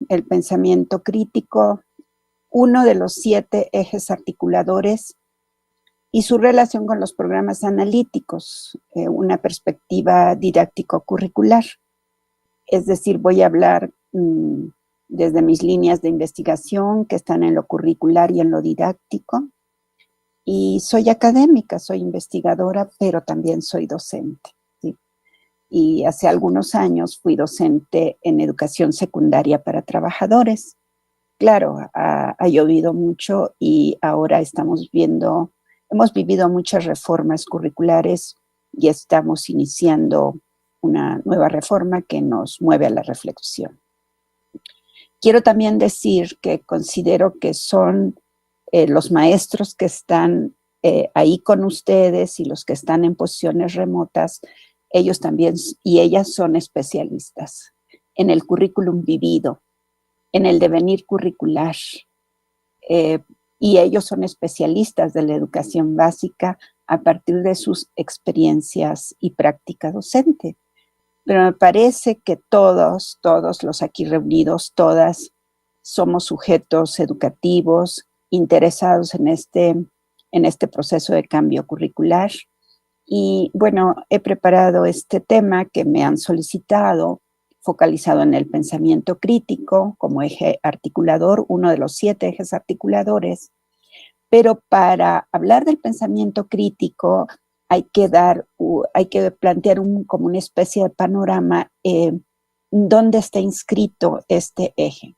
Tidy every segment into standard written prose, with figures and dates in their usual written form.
el pensamiento crítico, uno de los 7 ejes articuladores y su relación con los programas analíticos, una perspectiva didáctico-curricular. Es decir, voy a hablar desde mis líneas de investigación que están en lo curricular y en lo didáctico. Y soy académica, soy investigadora, pero también soy docente, ¿sí? Y hace algunos años fui docente en educación secundaria para trabajadores. Claro, ha llovido mucho y ahora hemos vivido muchas reformas curriculares y estamos iniciando una nueva reforma que nos mueve a la reflexión. Quiero también decir que considero que son los maestros que están ahí con ustedes y los que están en posiciones remotas, ellos también y ellas son especialistas en el currículum vivido, en el devenir curricular, y ellos son especialistas de la educación básica a partir de sus experiencias y práctica docente. Pero me parece que todos los aquí reunidos, todas, somos sujetos educativos interesados en este proceso de cambio curricular. Y bueno, he preparado este tema que me han solicitado, focalizado en el pensamiento crítico como eje articulador, uno de los 7 ejes articuladores. Pero para hablar del pensamiento crítico hay que plantear como una especie de panorama dónde está inscrito este eje.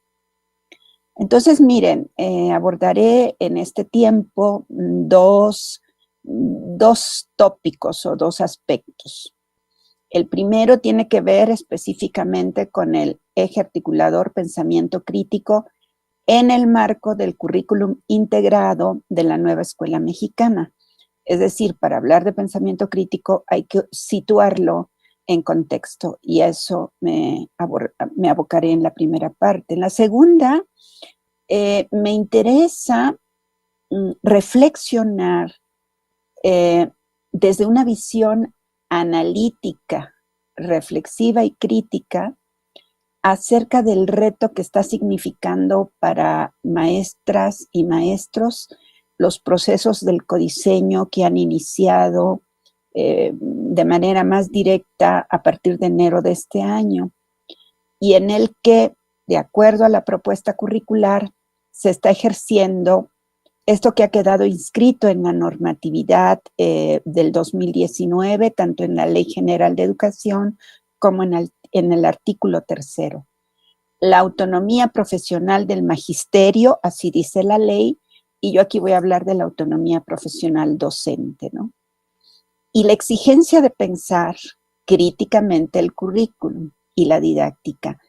Entonces, miren, abordaré en este tiempo dos tópicos o 2 aspectos. El primero tiene que ver específicamente con el eje articulador pensamiento crítico en el marco del currículum integrado de la nueva escuela mexicana. Es decir, para hablar de pensamiento crítico hay que situarlo en contexto y a eso me abocaré en la primera parte. En la segunda, me interesa reflexionar desde una visión analítica, reflexiva y crítica acerca del reto que está significando para maestras y maestros los procesos del codiseño que han iniciado de manera más directa a partir de enero de este año y en el que, de acuerdo a la propuesta curricular, se está ejerciendo esto que ha quedado inscrito en la normatividad del 2019, tanto en la Ley General de Educación como en el artículo 3º. La autonomía profesional del magisterio, así dice la ley, y yo aquí voy a hablar de la autonomía profesional docente, ¿no? Y la exigencia de pensar críticamente el currículum y la didáctica.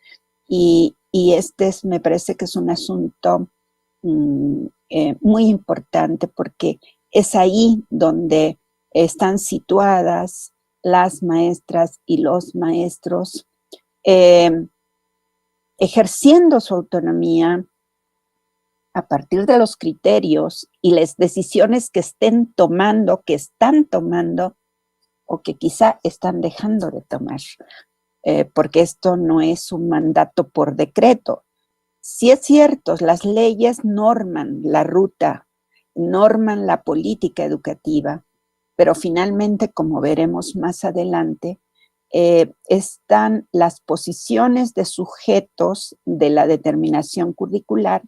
Y me parece que es un asunto muy importante porque es ahí donde están situadas las maestras y los maestros ejerciendo su autonomía a partir de los criterios y las decisiones que están tomando o que quizá están dejando de tomar, porque esto no es un mandato por decreto. Sí es cierto, las leyes norman la ruta, norman la política educativa, pero finalmente, como veremos más adelante, están las posiciones de sujetos de la determinación curricular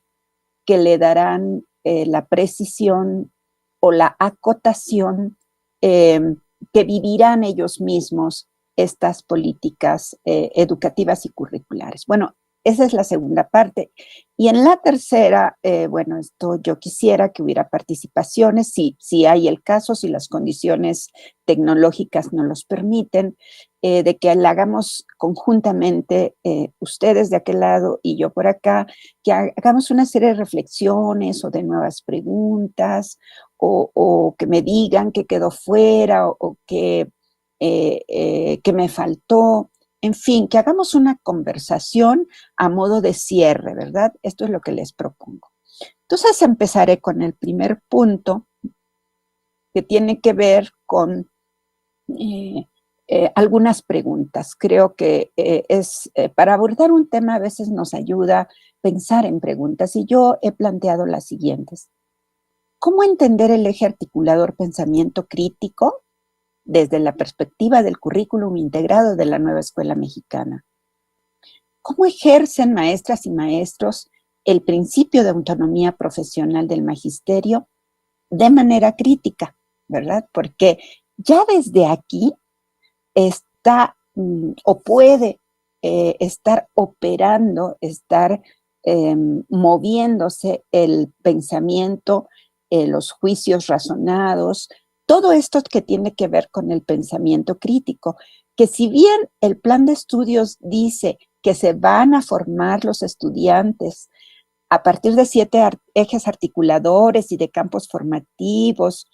que le darán la precisión o la acotación que vivirán ellos mismos estas políticas educativas y curriculares. Bueno, esa es la segunda parte. Y en la tercera, bueno, esto yo quisiera que hubiera participaciones, si hay el caso, si las condiciones tecnológicas nos los permiten, de que la hagamos conjuntamente, ustedes de aquel lado y yo por acá, que hagamos una serie de reflexiones o de nuevas preguntas, o que me digan que quedó fuera o que me faltó. En fin, que hagamos una conversación a modo de cierre, ¿verdad? Esto es lo que les propongo. Entonces empezaré con el primer punto que tiene que ver con algunas preguntas. Creo que para abordar un tema a veces nos ayuda pensar en preguntas y yo he planteado las siguientes. ¿Cómo entender el eje articulador pensamiento crítico desde la perspectiva del currículum integrado de la nueva escuela mexicana? ¿Cómo ejercen maestras y maestros el principio de autonomía profesional del magisterio de manera crítica, verdad? Porque ya desde aquí está o puede estar operando, estar moviéndose el pensamiento, los juicios razonados, todo esto que tiene que ver con el pensamiento crítico, que si bien el plan de estudios dice que se van a formar los estudiantes a partir de 7 ejes articuladores y de campos formativos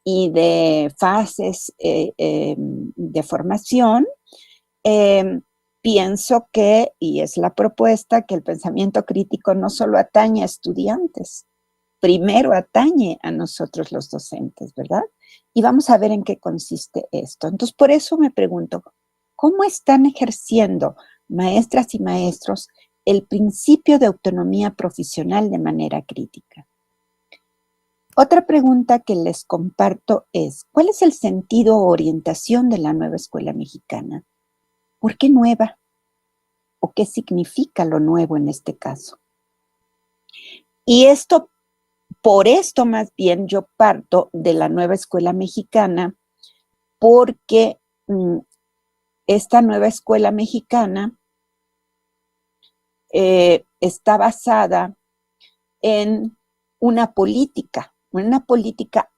y de fases de formación, pienso que, y es la propuesta, que el pensamiento crítico no solo atañe a estudiantes, primero atañe a nosotros los docentes, ¿verdad? Y vamos a ver en qué consiste esto. Entonces, por eso me pregunto, ¿cómo están ejerciendo maestras y maestros el principio de autonomía profesional de manera crítica? Otra pregunta que les comparto es, ¿cuál es el sentido o orientación de la nueva escuela mexicana? ¿Por qué nueva? ¿O qué significa lo nuevo en este caso? Y por esto más bien yo parto de la nueva escuela mexicana porque esta nueva escuela mexicana está basada en una política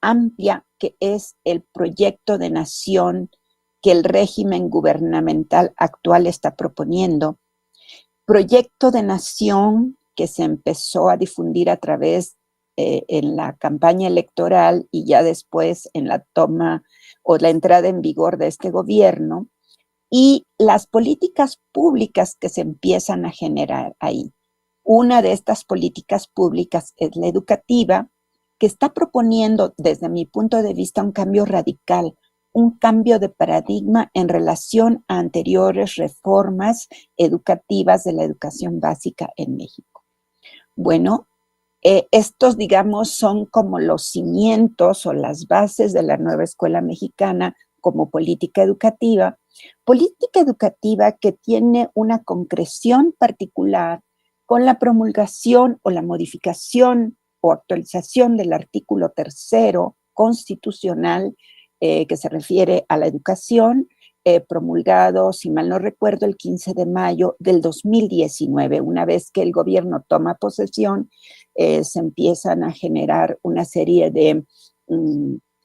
amplia que es el proyecto de nación que el régimen gubernamental actual está proponiendo. Proyecto de nación que se empezó a difundir a través en la campaña electoral y ya después en la toma o la entrada en vigor de este gobierno, y las políticas públicas que se empiezan a generar ahí. Una de estas políticas públicas es la educativa, que está proponiendo, desde mi punto de vista, un cambio radical, un cambio de paradigma en relación a anteriores reformas educativas de la educación básica en México. Bueno, estos, digamos, son como los cimientos o las bases de la nueva escuela mexicana como política educativa que tiene una concreción particular con la promulgación o la modificación o actualización del artículo 3º constitucional que se refiere a la educación, promulgado, si mal no recuerdo, el 15 de mayo del 2019. Una vez que el gobierno toma posesión, se empiezan a generar una serie de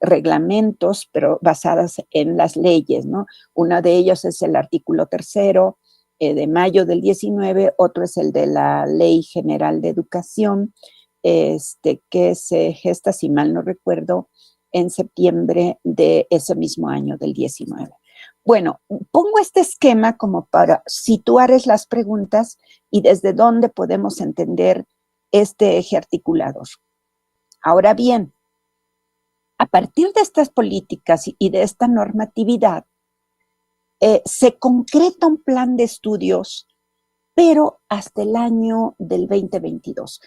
reglamentos, pero basadas en las leyes, ¿no? Uno de ellos es el artículo 3º de mayo del 19, otro es el de la Ley General de Educación, que se gesta, si mal no recuerdo, en septiembre de ese mismo año, del 19. Bueno, pongo este esquema como para situar las preguntas y desde dónde podemos entender este eje articulador. Ahora bien, a partir de estas políticas y de esta normatividad, se concreta un plan de estudios, pero hasta el año del 2022.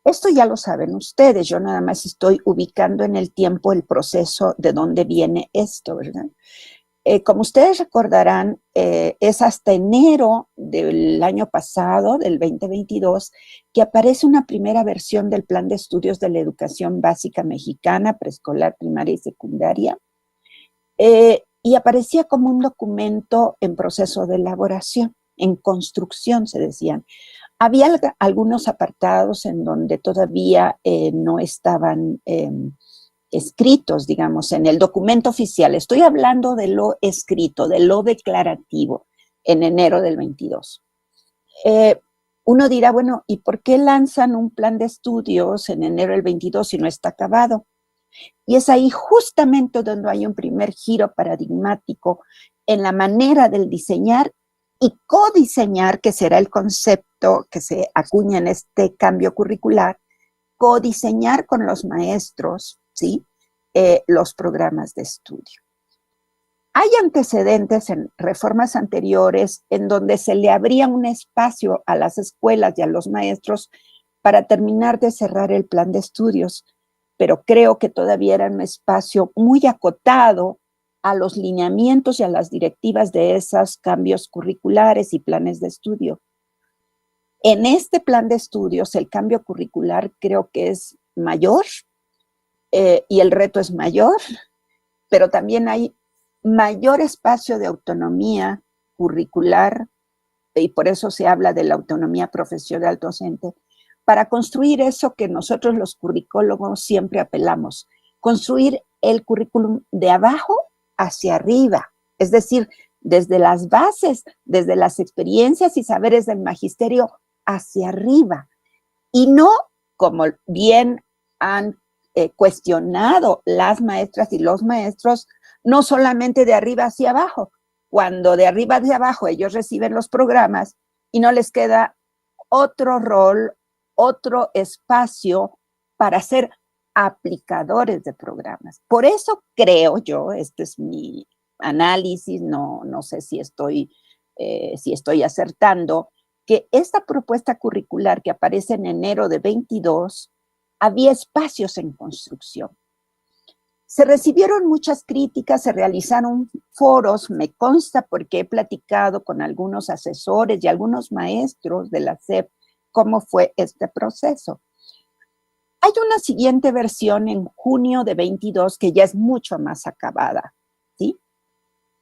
Esto ya lo saben ustedes, yo nada más estoy ubicando en el tiempo el proceso de dónde viene esto, ¿verdad? Como ustedes recordarán, es hasta enero del año pasado, del 2022, que aparece una primera versión del Plan de Estudios de la Educación Básica Mexicana, preescolar, primaria y secundaria, y aparecía como un documento en proceso de elaboración, en construcción, se decían. Había algunos apartados en donde todavía no estaban escritos, digamos, en el documento oficial. Estoy hablando de lo escrito, de lo declarativo, en enero del 22. Uno dirá, bueno, ¿y por qué lanzan un plan de estudios en enero del 22 si no está acabado? Y es ahí justamente donde hay un primer giro paradigmático en la manera del diseñar y codiseñar, que será el concepto que se acuña en este cambio curricular, codiseñar con los maestros, ¿sí? Los programas de estudio. Hay antecedentes en reformas anteriores en donde se le abría un espacio a las escuelas y a los maestros para terminar de cerrar el plan de estudios, pero creo que todavía era un espacio muy acotado a los lineamientos y a las directivas de esos cambios curriculares y planes de estudio. En este plan de estudios, el cambio curricular creo que es mayor y el reto es mayor, pero también hay mayor espacio de autonomía curricular, y por eso se habla de la autonomía profesional docente, para construir eso que nosotros los curricólogos siempre apelamos, construir el currículum de abajo hacia arriba, es decir, desde las bases, desde las experiencias y saberes del magisterio hacia arriba, y no como bien han cuestionado las maestras y los maestros, no solamente de arriba hacia abajo, cuando de arriba hacia abajo ellos reciben los programas y no les queda otro rol, otro espacio para ser aplicadores de programas. Por eso creo yo, este es mi análisis, no sé si estoy acertando, que esta propuesta curricular que aparece en enero de 22, había espacios en construcción. Se recibieron muchas críticas, se realizaron foros, me consta porque he platicado con algunos asesores y algunos maestros de la SEP cómo fue este proceso. Hay una siguiente versión en junio de 22 que ya es mucho más acabada, ¿sí?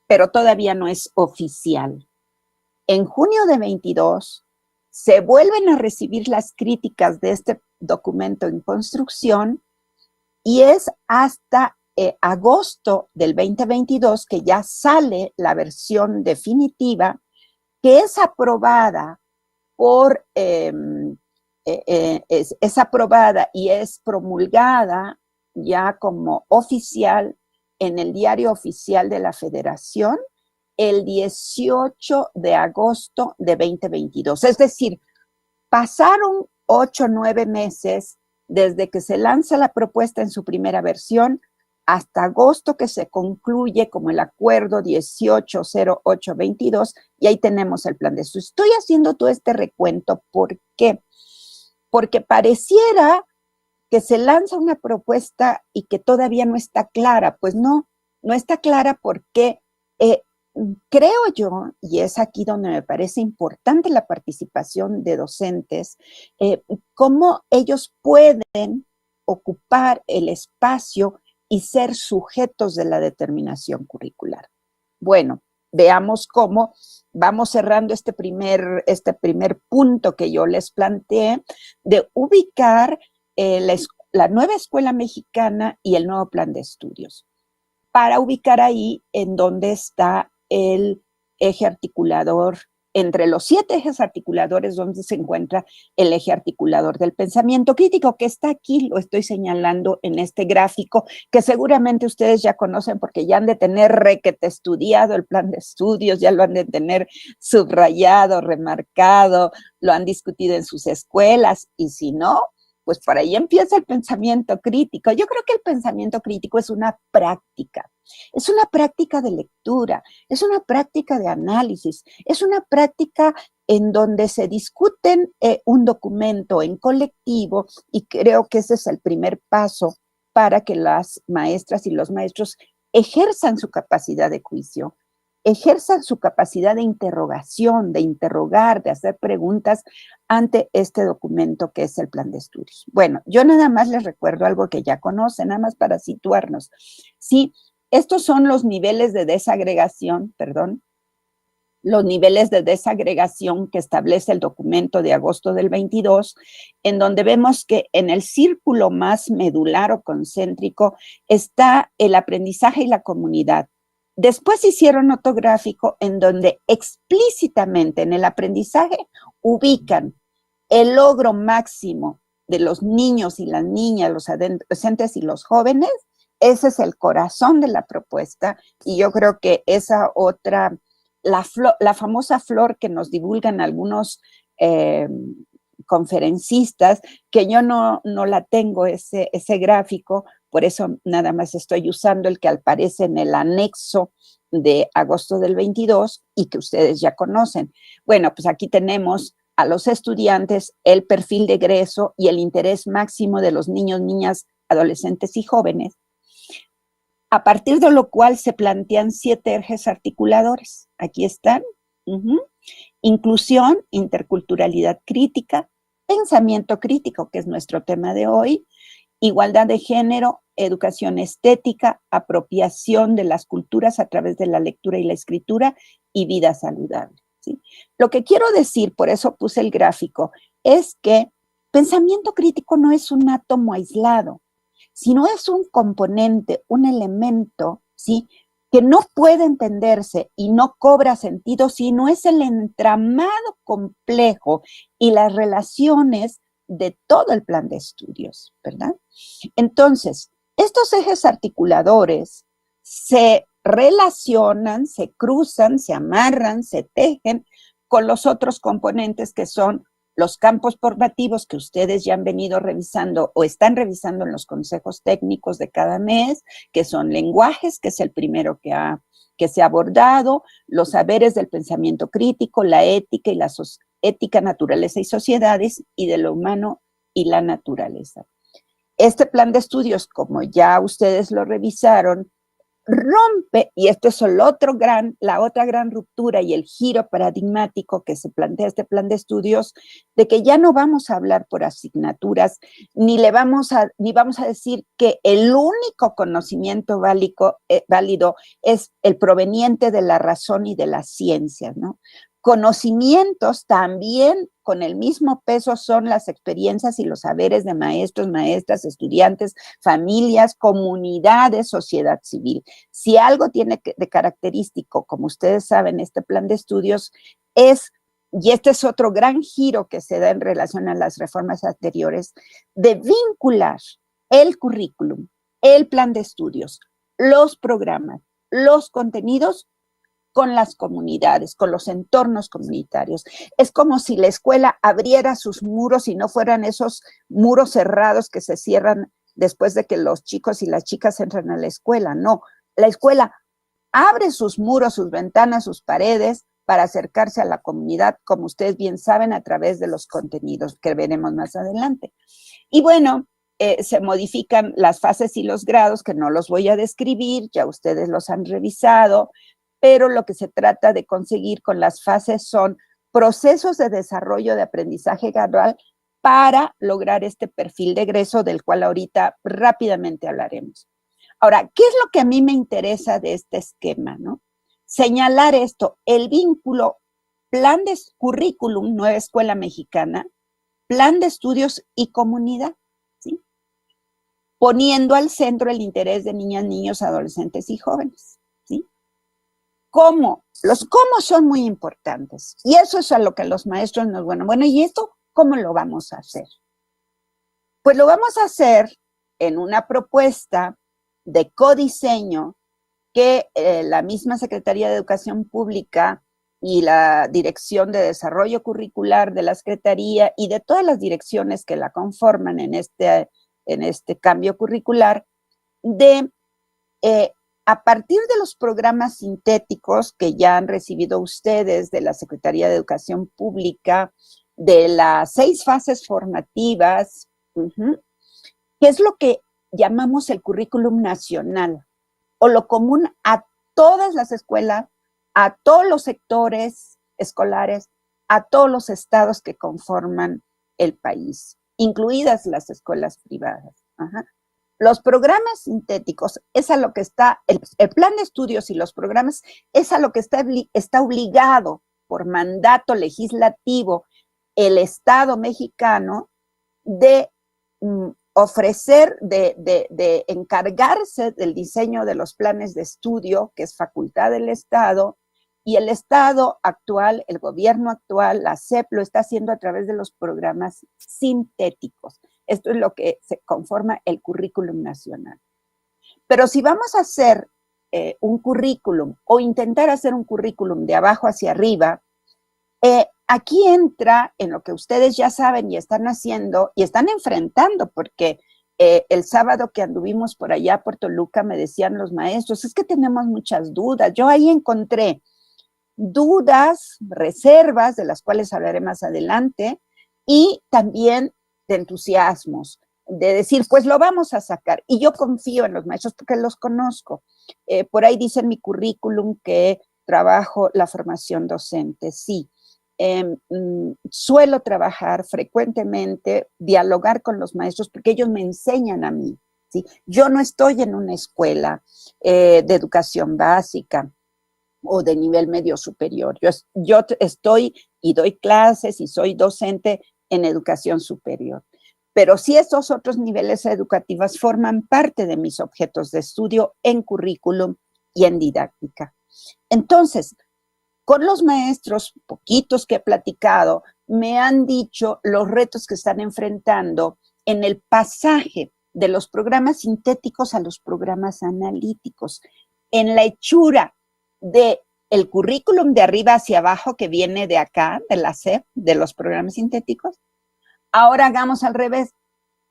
Pero todavía no es oficial. En junio de 22 se vuelven a recibir las críticas de este documento en construcción y es hasta agosto del 2022 que ya sale la versión definitiva que es aprobada es aprobada y es promulgada ya como oficial en el Diario Oficial de la Federación el 18 de agosto de 2022. Es decir, pasaron 8 o 9 meses desde que se lanza la propuesta en su primera versión hasta agosto que se concluye como el acuerdo 180822 y ahí tenemos el plan de estudio. Estoy haciendo todo este recuento, ¿por qué? Porque pareciera que se lanza una propuesta y que todavía no está clara. Pues no está clara porque creo yo, y es aquí donde me parece importante la participación de docentes, cómo ellos pueden ocupar el espacio y ser sujetos de la determinación curricular. Bueno, veamos cómo vamos cerrando este primer punto que yo les planteé de ubicar la nueva escuela mexicana y el nuevo plan de estudios, para ubicar ahí en donde está el eje articulador, entre los 7 ejes articuladores donde se encuentra el eje articulador del pensamiento crítico, que está aquí, lo estoy señalando en este gráfico, que seguramente ustedes ya conocen porque ya han de tener requete estudiado el plan de estudios, ya lo han de tener subrayado, remarcado, lo han discutido en sus escuelas, y si no, pues por ahí empieza el pensamiento crítico. Yo creo que el pensamiento crítico es una práctica de lectura, es una práctica de análisis, es una práctica en donde se discuten un documento en colectivo, y creo que ese es el primer paso para que las maestras y los maestros ejerzan su capacidad de juicio, ejerzan su capacidad de interrogación, de interrogar, de hacer preguntas ante este documento que es el plan de estudios. Bueno, yo nada más les recuerdo algo que ya conocen, nada más para situarnos. Sí, estos son los niveles de desagregación, los niveles de desagregación que establece el documento de agosto del 22, en donde vemos que en el círculo más medular o concéntrico está el aprendizaje y la comunidad. Después hicieron otro gráfico en donde explícitamente en el aprendizaje ubican el logro máximo de los niños y las niñas, los adolescentes y los jóvenes. Ese es el corazón de la propuesta, y yo creo que esa otra, la famosa flor que nos divulgan algunos conferencistas, que yo no la tengo ese gráfico, por eso nada más estoy usando el que aparece en el anexo de agosto del 22 y que ustedes ya conocen. Bueno, pues aquí tenemos a los estudiantes, el perfil de egreso y el interés máximo de los niños, niñas, adolescentes y jóvenes, a partir de lo cual se plantean 7 ejes articuladores. Aquí están. Inclusión, interculturalidad crítica, pensamiento crítico, que es nuestro tema de hoy, igualdad de género, educación estética, apropiación de las culturas a través de la lectura y la escritura y vida saludable, ¿sí? Lo que quiero decir, por eso puse el gráfico, es que pensamiento crítico no es un átomo aislado, sino es un componente, un elemento, ¿sí?, que no puede entenderse y no cobra sentido si no es el entramado complejo y las relaciones de todo el plan de estudios, ¿verdad? Entonces, estos ejes articuladores se relacionan, se cruzan, se amarran, se tejen con los otros componentes que son los campos formativos que ustedes ya han venido revisando o están revisando en los consejos técnicos de cada mes, que son lenguajes, que es el primero que se ha abordado, los saberes del pensamiento crítico, la ética y la ética, naturaleza y sociedades, y de lo humano y la naturaleza. Este plan de estudios, como ya ustedes lo revisaron, rompe, y esto es la otra gran ruptura y el giro paradigmático que se plantea este plan de estudios, de que ya no vamos a hablar por asignaturas, ni vamos a decir que el único conocimiento válido es el proveniente de la razón y de las ciencias, ¿no? Conocimientos también con el mismo peso son las experiencias y los saberes de maestros, maestras, estudiantes, familias, comunidades, sociedad civil. Si algo tiene de característico, como ustedes saben, este plan de estudios y este es otro gran giro que se da en relación a las reformas anteriores, de vincular el currículum, el plan de estudios, los programas, los contenidos con las comunidades, con los entornos comunitarios. Es como si la escuela abriera sus muros y no fueran esos muros cerrados que se cierran después de que los chicos y las chicas entran a la escuela. No, la escuela abre sus muros, sus ventanas, sus paredes para acercarse a la comunidad, como ustedes bien saben, a través de los contenidos que veremos más adelante. Y bueno, se modifican las fases y los grados, que no los voy a describir, ya ustedes los han revisado, pero lo que se trata de conseguir con las fases son procesos de desarrollo de aprendizaje gradual para lograr este perfil de egreso del cual ahorita rápidamente hablaremos. Ahora, ¿qué es lo que a mí me interesa de este esquema, no? Señalar esto, el vínculo, plan de currículum, Nueva Escuela Mexicana, plan de estudios y comunidad, ¿sí? Poniendo al centro el interés de niñas, niños, adolescentes y jóvenes, ¿sí? ¿Cómo? Los cómo son muy importantes. Y eso es a lo que los maestros nos... Bueno, ¿y esto cómo lo vamos a hacer? Pues lo vamos a hacer en una propuesta de codiseño que la misma Secretaría de Educación Pública y la Dirección de Desarrollo Curricular de la Secretaría y de todas las direcciones que la conforman en este cambio curricular, a partir de los programas sintéticos que ya han recibido ustedes de la Secretaría de Educación Pública, de las 6 fases formativas, que es lo que llamamos el currículum nacional, o lo común a todas las escuelas, a todos los sectores escolares, a todos los estados que conforman el país, incluidas las escuelas privadas. Los programas sintéticos es a lo que está, el plan de estudios y los programas es a lo que está obligado por mandato legislativo el Estado mexicano de ofrecer, de encargarse del diseño de los planes de estudio, que es facultad del Estado, y el Estado actual, el gobierno actual, la SEP, lo está haciendo a través de los programas sintéticos. Esto es lo que se conforma el currículum nacional. Pero si vamos a hacer un currículum o intentar hacer un currículum de abajo hacia arriba, aquí entra en lo que ustedes ya saben y están haciendo y están enfrentando, porque El sábado que anduvimos por allá por Toluca me decían los maestros, es que tenemos muchas dudas. Yo ahí encontré dudas, reservas, de las cuales hablaré más adelante, y también de entusiasmos, de decir, pues lo vamos a sacar. Y yo confío en los maestros porque los conozco. Por ahí dice en mi currículum que trabajo la formación docente, sí. Suelo trabajar frecuentemente, dialogar con los maestros porque ellos me enseñan a mí, ¿sí? Yo no estoy en una escuela de educación básica o de nivel medio superior. Yo estoy y doy clases y soy docente en educación superior. Pero sí estos otros niveles educativos forman parte de mis objetos de estudio en currículum y en didáctica. Entonces, con los maestros, poquitos que he platicado, me han dicho los retos que están enfrentando en el pasaje de los programas sintéticos a los programas analíticos, en la hechura de el currículum de arriba hacia abajo que viene de acá, de la SEP, de los programas sintéticos. Ahora hagamos al revés,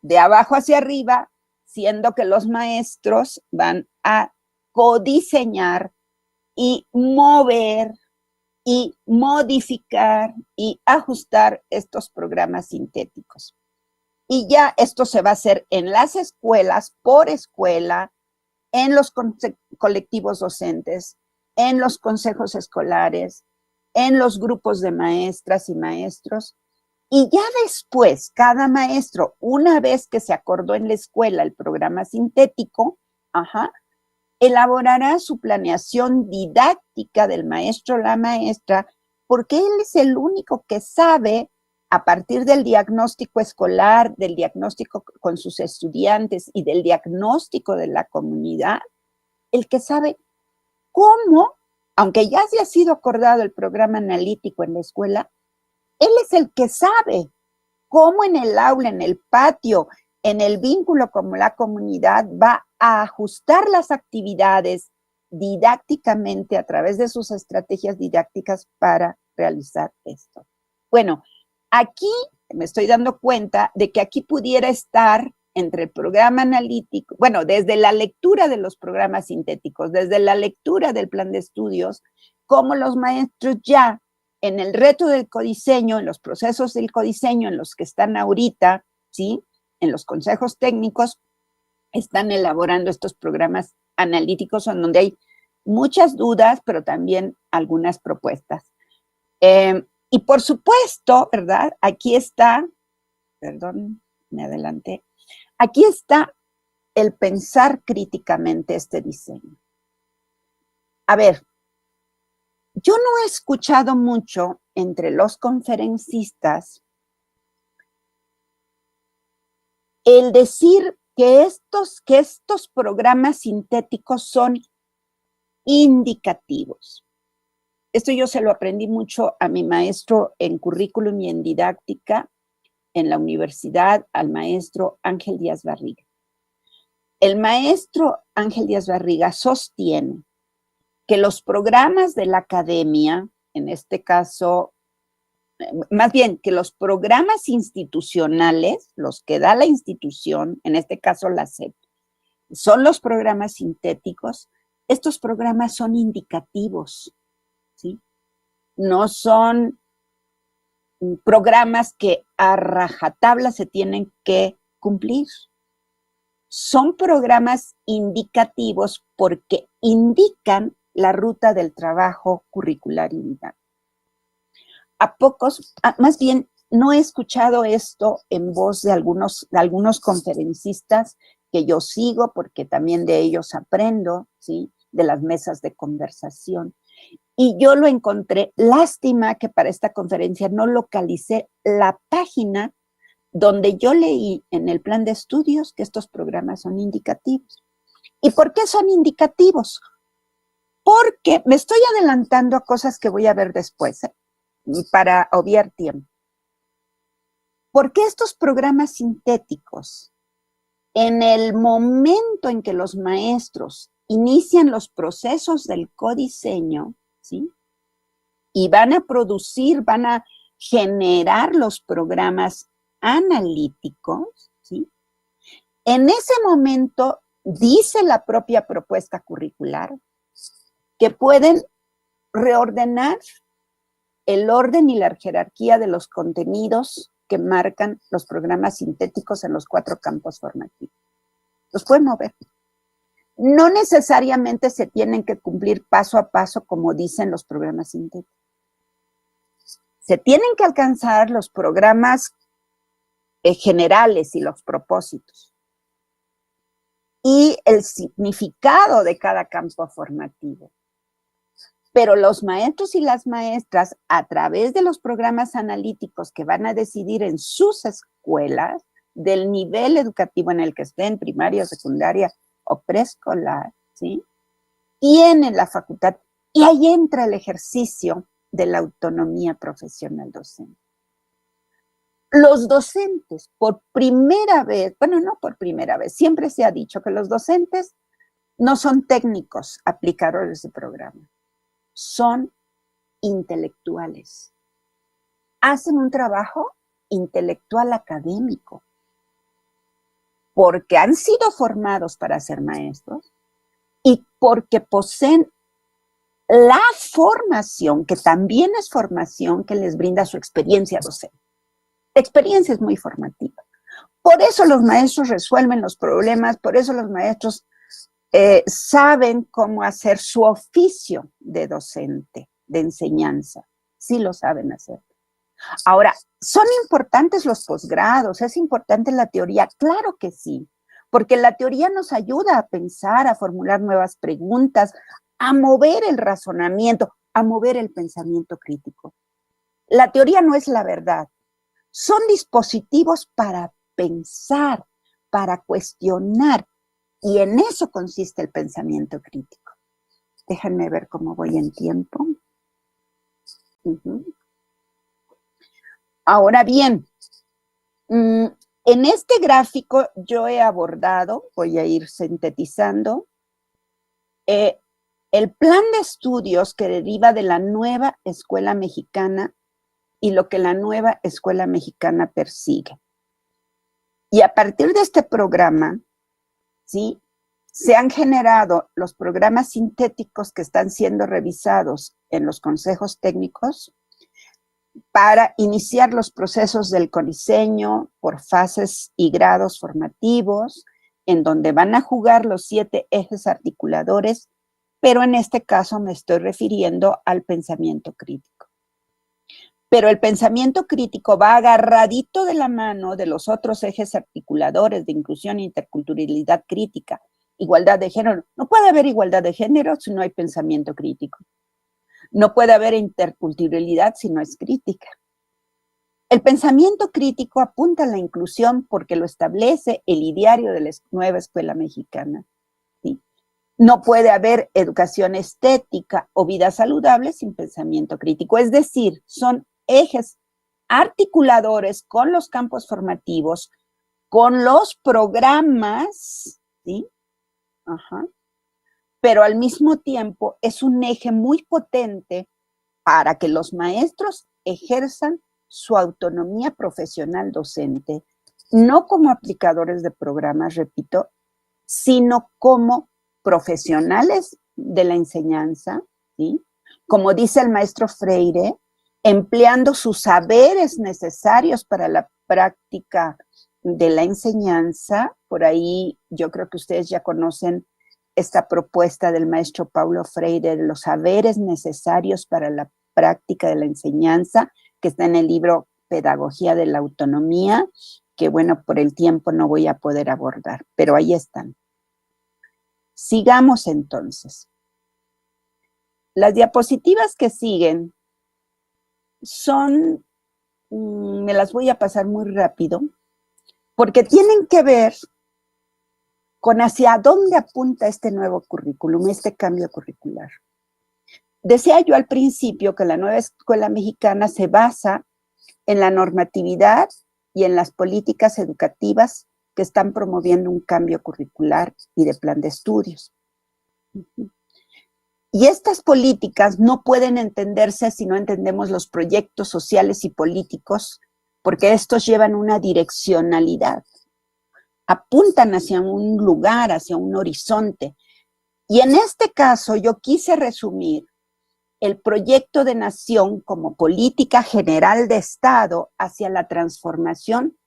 de abajo hacia arriba, siendo que los maestros van a codiseñar y mover y modificar y ajustar estos programas sintéticos. Y ya esto se va a hacer en las escuelas, por escuela, en los colectivos docentes, en los consejos escolares, en los grupos de maestras y maestros. Y ya después, cada maestro, una vez que se acordó en la escuela el programa sintético, elaborará su planeación didáctica del maestro o la maestra, porque él es el único que sabe, a partir del diagnóstico escolar, del diagnóstico con sus estudiantes y del diagnóstico de la comunidad, el que sabe cómo, aunque ya se ha sido acordado el programa analítico en la escuela, él es el que sabe cómo en el aula, en el patio, en el vínculo con la comunidad va a ajustar las actividades didácticamente a través de sus estrategias didácticas para realizar esto. Bueno, aquí me estoy dando cuenta de que aquí pudiera estar entre el programa analítico, bueno, desde la lectura de los programas sintéticos, desde la lectura del plan de estudios, cómo los maestros ya en el reto del codiseño, en los procesos del codiseño en los que están ahorita, ¿sí? En los consejos técnicos, están elaborando estos programas analíticos en donde hay muchas dudas, pero también algunas propuestas. Y por supuesto, ¿verdad? Aquí está, perdón, me adelanté, aquí está el pensar críticamente este diseño. A ver, yo no he escuchado mucho entre los conferencistas el decir que estos programas sintéticos son indicativos. Esto yo se lo aprendí mucho a mi maestro en currículum y en didáctica en la universidad, al maestro Ángel Díaz Barriga. El maestro Ángel Díaz Barriga sostiene que los programas de la academia, en este caso, más bien que los programas institucionales, los que da la institución, en este caso la SEP, son los programas sintéticos. Estos programas son indicativos, ¿sí? No son programas que a rajatabla se tienen que cumplir. Son programas indicativos porque indican la ruta del trabajo curricular y didáctico. Más bien, no he escuchado esto en voz de algunos conferencistas que yo sigo porque también de ellos aprendo, ¿sí? De las mesas de conversación. Y yo lo encontré, lástima que para esta conferencia no localicé la página donde yo leí en el plan de estudios que estos programas son indicativos. ¿Y por qué son indicativos? Porque me estoy adelantando a cosas que voy a ver después, para obviar tiempo. ¿Por qué estos programas sintéticos, en el momento en que los maestros inician los procesos del codiseño, ¿sí? Y van a producir, van a generar los programas analíticos, ¿sí? En ese momento, dice la propia propuesta curricular, que pueden reordenar el orden y la jerarquía de los contenidos que marcan los programas sintéticos en los 4 campos formativos. Los pueden mover. No necesariamente se tienen que cumplir paso a paso como dicen los programas sintéticos. Se tienen que alcanzar los programas generales y los propósitos. Y el significado de cada campo formativo. Pero los maestros y las maestras, a través de los programas analíticos que van a decidir en sus escuelas, del nivel educativo en el que estén, primaria, secundaria o preescolar, ¿sí?, tienen la facultad, y ahí entra el ejercicio de la autonomía profesional docente. Los docentes, por primera vez, bueno, no por primera vez, siempre se ha dicho que los docentes no son técnicos aplicadores de programa, son intelectuales. Hacen un trabajo intelectual académico, porque han sido formados para ser maestros y porque poseen la formación, que también es formación que les brinda su experiencia docente. La experiencia es muy formativa. Por eso los maestros resuelven los problemas, por eso los maestros saben cómo hacer su oficio de docente, de enseñanza. Sí lo saben hacer. Ahora, ¿son importantes los posgrados? ¿Es importante la teoría? Claro que sí, porque la teoría nos ayuda a pensar, a formular nuevas preguntas, a mover el razonamiento, a mover el pensamiento crítico. La teoría no es la verdad. Son dispositivos para pensar, para cuestionar, y en eso consiste el pensamiento crítico. Déjenme ver cómo voy en tiempo. Ahora bien, en este gráfico yo he abordado, voy a ir sintetizando, el plan de estudios que deriva de la nueva escuela mexicana y lo que la nueva escuela mexicana persigue. Y a partir de este programa, ¿sí?, se han generado los programas sintéticos que están siendo revisados en los consejos técnicos para iniciar los procesos del codiseño por fases y grados formativos, en donde van a jugar los 7 ejes articuladores, pero en este caso me estoy refiriendo al pensamiento crítico. Pero el pensamiento crítico va agarradito de la mano de los otros ejes articuladores de inclusión e interculturalidad crítica, igualdad de género. No puede haber igualdad de género si no hay pensamiento crítico. No puede haber interculturalidad si no es crítica. El pensamiento crítico apunta a la inclusión porque lo establece el ideario de la nueva escuela mexicana. ¿Sí? No puede haber educación estética o vida saludable sin pensamiento crítico. Es decir, son ejes articuladores con los campos formativos, con los programas, ¿sí? Pero al mismo tiempo es un eje muy potente para que los maestros ejerzan su autonomía profesional docente, no como aplicadores de programas, repito, sino como profesionales de la enseñanza, ¿sí?, como dice el maestro Freire, empleando sus saberes necesarios para la práctica de la enseñanza. Por ahí yo creo que ustedes ya conocen esta propuesta del maestro Paulo Freire de los saberes necesarios para la práctica de la enseñanza, que está en el libro Pedagogía de la Autonomía, que bueno, por el tiempo no voy a poder abordar, pero ahí están. Sigamos entonces. Las diapositivas que siguen son, me las voy a pasar muy rápido, porque tienen que ver con hacia dónde apunta este nuevo currículum, este cambio curricular. Decía yo al principio que la nueva escuela mexicana se basa en la normatividad y en las políticas educativas que están promoviendo un cambio curricular y de plan de estudios. Y estas políticas no pueden entenderse si no entendemos los proyectos sociales y políticos, porque estos llevan una direccionalidad. apuntan hacia un lugar, hacia un horizonte. Y en este caso yo quise resumir el proyecto de nación como política general de Estado hacia la transformación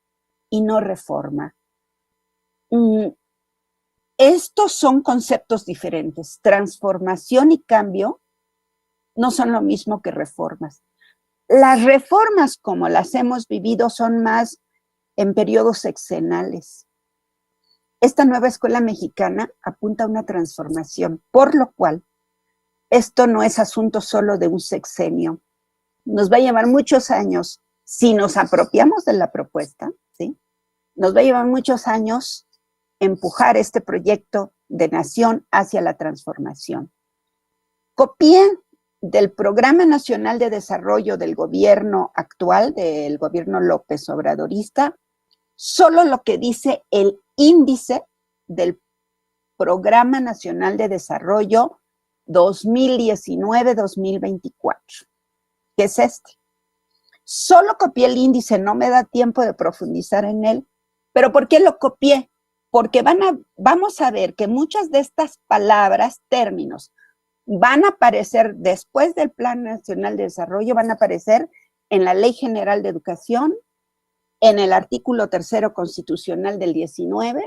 y no reforma. Estos son conceptos diferentes. Transformación y cambio no son lo mismo que reformas. Las reformas como las hemos vivido son más en periodos sexenales. Esta nueva escuela mexicana apunta a una transformación, por lo cual esto no es asunto solo de un sexenio. Nos va a llevar muchos años, si nos apropiamos de la propuesta, ¿sí? Nos va a llevar muchos años empujar este proyecto de nación hacia la transformación. Copié del Programa Nacional de Desarrollo del gobierno actual, del gobierno López Obradorista, solo lo que dice el índice del Programa Nacional de Desarrollo 2019-2024, que es este. Solo copié el índice, no me da tiempo de profundizar en él, pero ¿por qué lo copié? Porque vamos a ver que muchas de estas palabras, términos, van a aparecer después del Plan Nacional de Desarrollo, van a aparecer en la Ley General de Educación, en el artículo 3º constitucional del 19,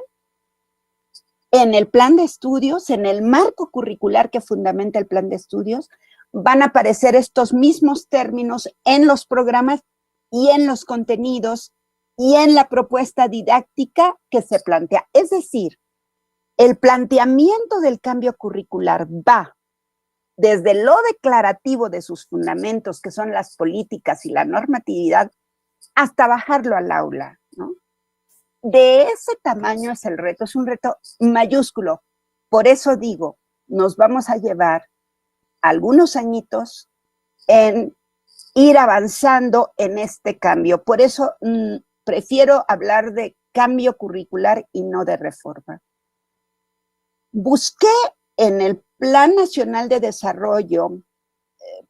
en el plan de estudios, en el marco curricular que fundamenta el plan de estudios, van a aparecer estos mismos términos en los programas y en los contenidos y en la propuesta didáctica que se plantea. Es decir, el planteamiento del cambio curricular va desde lo declarativo de sus fundamentos, que son las políticas y la normatividad, hasta bajarlo al aula, ¿no? De ese tamaño es el reto, es un reto mayúsculo. Por eso digo, nos vamos a llevar algunos añitos en ir avanzando en este cambio. Por eso prefiero hablar de cambio curricular y no de reforma. Busqué en el Plan Nacional de Desarrollo,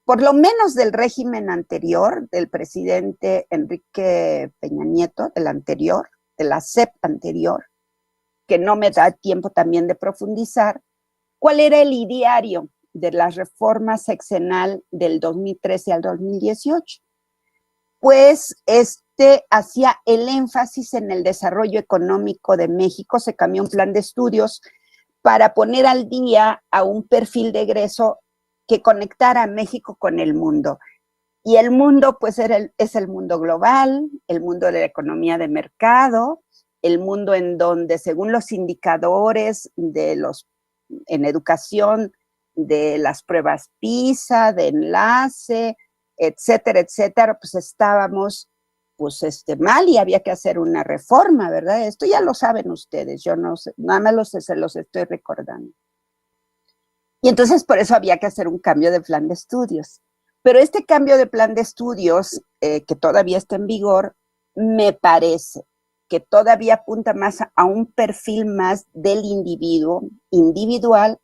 por lo menos del régimen anterior, del presidente Enrique Peña Nieto, del anterior, de la SEP anterior, que no me da tiempo también de profundizar, cuál era el ideario de la reforma sexenal del 2013 al 2018. Pues hacía el énfasis en el desarrollo económico de México, se cambió un plan de estudios para poner al día a un perfil de egreso que conectara a México con el mundo. Y el mundo, pues, es el mundo global, el mundo de la economía de mercado, el mundo en donde, según los indicadores en educación, de las pruebas PISA, de enlace, etcétera, etcétera, pues estábamos mal y había que hacer una reforma, ¿verdad? Esto ya lo saben ustedes, yo no sé, nada más se los estoy recordando. Y entonces por eso había que hacer un cambio de plan de estudios. Pero este cambio de plan de estudios, que todavía está en vigor, me parece que todavía apunta más a un perfil más del individuo, individual,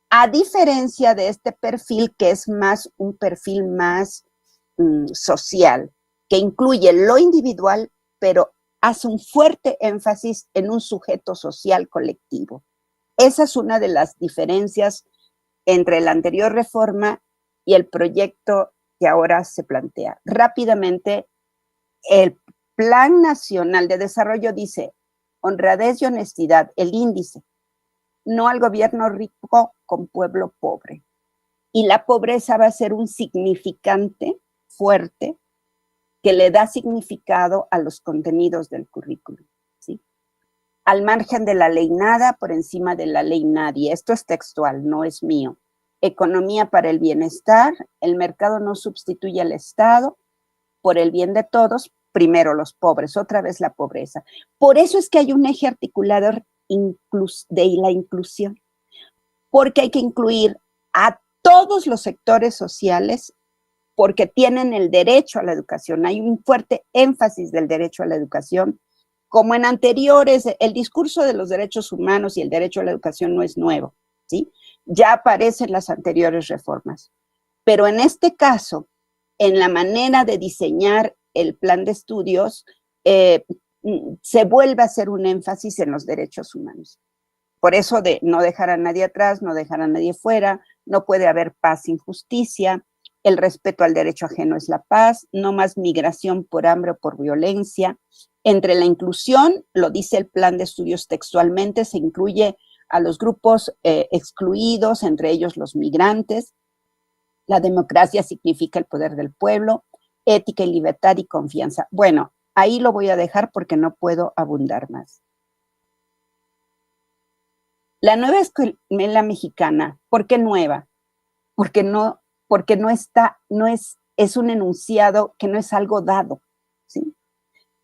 a diferencia de este perfil que es más un perfil más social, que incluye lo individual, pero hace un fuerte énfasis en un sujeto social colectivo. Esa es una de las diferencias entre la anterior reforma y el proyecto que ahora se plantea. Rápidamente, el Plan Nacional de Desarrollo dice honradez y honestidad, el índice, no al gobierno rico con pueblo pobre. Y la pobreza va a ser un significante fuerte que le da significado a los contenidos del currículum, ¿sí? Al margen de la ley nada, por encima de la ley nadie. Esto es textual, no es mío. Economía para el bienestar, el mercado no sustituye al Estado, por el bien de todos, primero los pobres, otra vez la pobreza. Por eso es que hay un eje articulador de la inclusión, porque hay que incluir a todos los sectores sociales porque tienen el derecho a la educación. Hay un fuerte énfasis del derecho a la educación. Como en anteriores, el discurso de los derechos humanos y el derecho a la educación no es nuevo, ¿sí? Ya aparecen las anteriores reformas. Pero en este caso, en la manera de diseñar el plan de estudios, se vuelve a hacer un énfasis en los derechos humanos. Por eso de no dejar a nadie atrás, no dejar a nadie fuera, no puede haber paz sin justicia, el respeto al derecho ajeno es la paz, no más migración por hambre o por violencia. Entre la inclusión, lo dice el plan de estudios textualmente, se incluye a los grupos excluidos, entre ellos los migrantes. La democracia significa el poder del pueblo, ética y libertad y confianza. Bueno, ahí lo voy a dejar porque no puedo abundar más. La nueva escuela mexicana, ¿por qué nueva? Porque no está, es un enunciado que no es algo dado, ¿sí?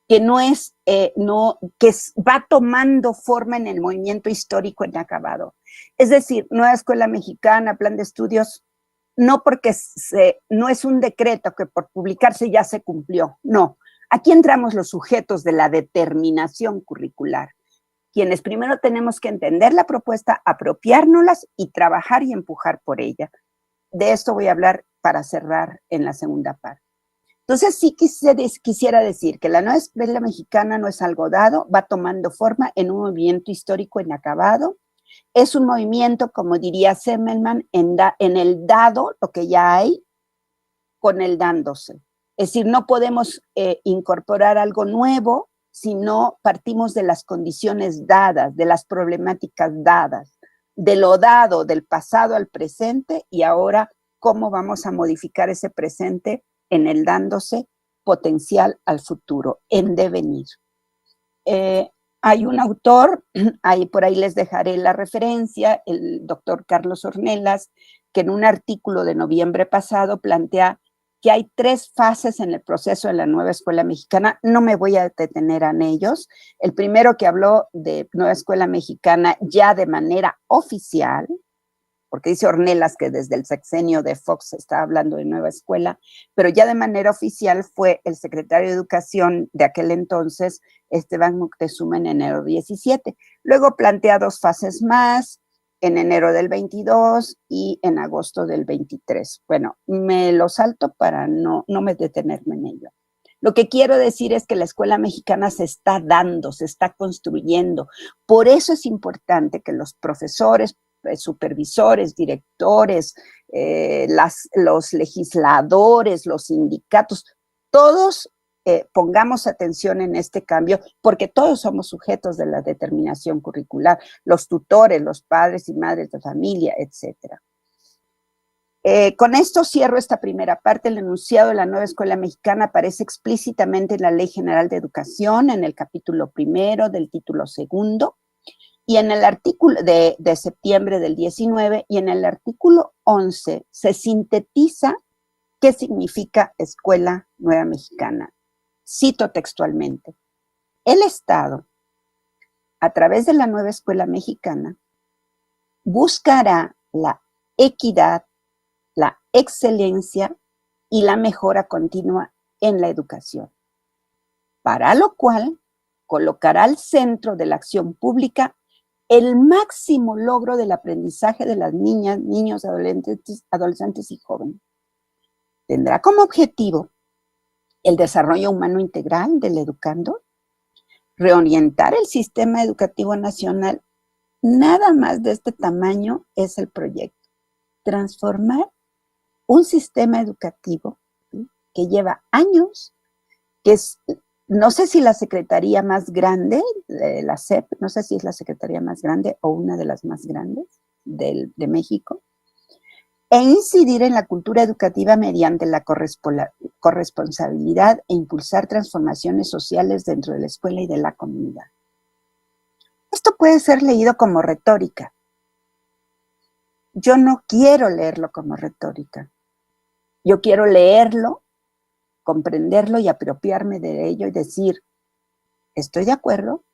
Que no es, va tomando forma en el movimiento histórico inacabado. Es decir, nueva escuela mexicana, plan de estudios, no porque no es un decreto que por publicarse ya se cumplió, no. Aquí entramos los sujetos de la determinación curricular, quienes primero tenemos que entender la propuesta, apropiárnoslas y trabajar y empujar por ella. De esto voy a hablar para cerrar en la segunda parte. Entonces sí quisiera decir que la nueva escuela mexicana no es algo dado, va tomando forma en un movimiento histórico inacabado. Es un movimiento, como diría Semmelman, en el dado, lo que ya hay, con el dándose. Es decir, no podemos incorporar algo nuevo si no partimos de las condiciones dadas, de las problemáticas dadas, de lo dado del pasado al presente y ahora cómo vamos a modificar ese presente en el dándose potencial al futuro, en devenir. Hay un autor, por ahí les dejaré la referencia, el doctor Carlos Ornelas, que en un artículo de noviembre pasado plantea que hay 3 fases en el proceso de la nueva escuela mexicana. No me voy a detener en ellos. El primero que habló de nueva escuela mexicana ya de manera oficial, porque dice Ornelas que desde el sexenio de Fox se está hablando de nueva escuela, pero ya de manera oficial fue el secretario de Educación de aquel entonces, Esteban Moctezuma, en enero 17. Luego plantea 2 fases más, en enero del 22 y en agosto del 23. Bueno, me lo salto para no me detenerme en ello. Lo que quiero decir es que la escuela mexicana se está dando, se está construyendo. Por eso es importante que los profesores, supervisores, directores, los legisladores, los sindicatos, todos pongamos atención en este cambio, porque todos somos sujetos de la determinación curricular, los tutores, los padres y madres de familia, etcétera. Con esto cierro esta primera parte. El enunciado de la nueva escuela mexicana aparece explícitamente en la Ley General de Educación, en el capítulo 1 del título 2, y en el artículo de septiembre del 19, y en el artículo 11 se sintetiza qué significa escuela nueva mexicana. Cito textualmente: el Estado, a través de la nueva escuela mexicana, buscará la equidad, la excelencia y la mejora continua en la educación, para lo cual colocará al centro de la acción pública el máximo logro del aprendizaje de las niñas, niños, adolescentes y jóvenes. Tendrá como objetivo el desarrollo humano integral del educando, reorientar el sistema educativo nacional. Nada más de este tamaño es el proyecto: transformar un sistema educativo, ¿sí?, que lleva años, que es, no sé si la secretaría más grande, la SEP, no sé si es la secretaría más grande o una de las más grandes de México, e incidir en la cultura educativa mediante la corresponsabilidad e impulsar transformaciones sociales dentro de la escuela y de la comunidad. Esto puede ser leído como retórica. Yo no quiero leerlo como retórica. Yo quiero leerlo, comprenderlo y apropiarme de ello y decir, estoy de acuerdo,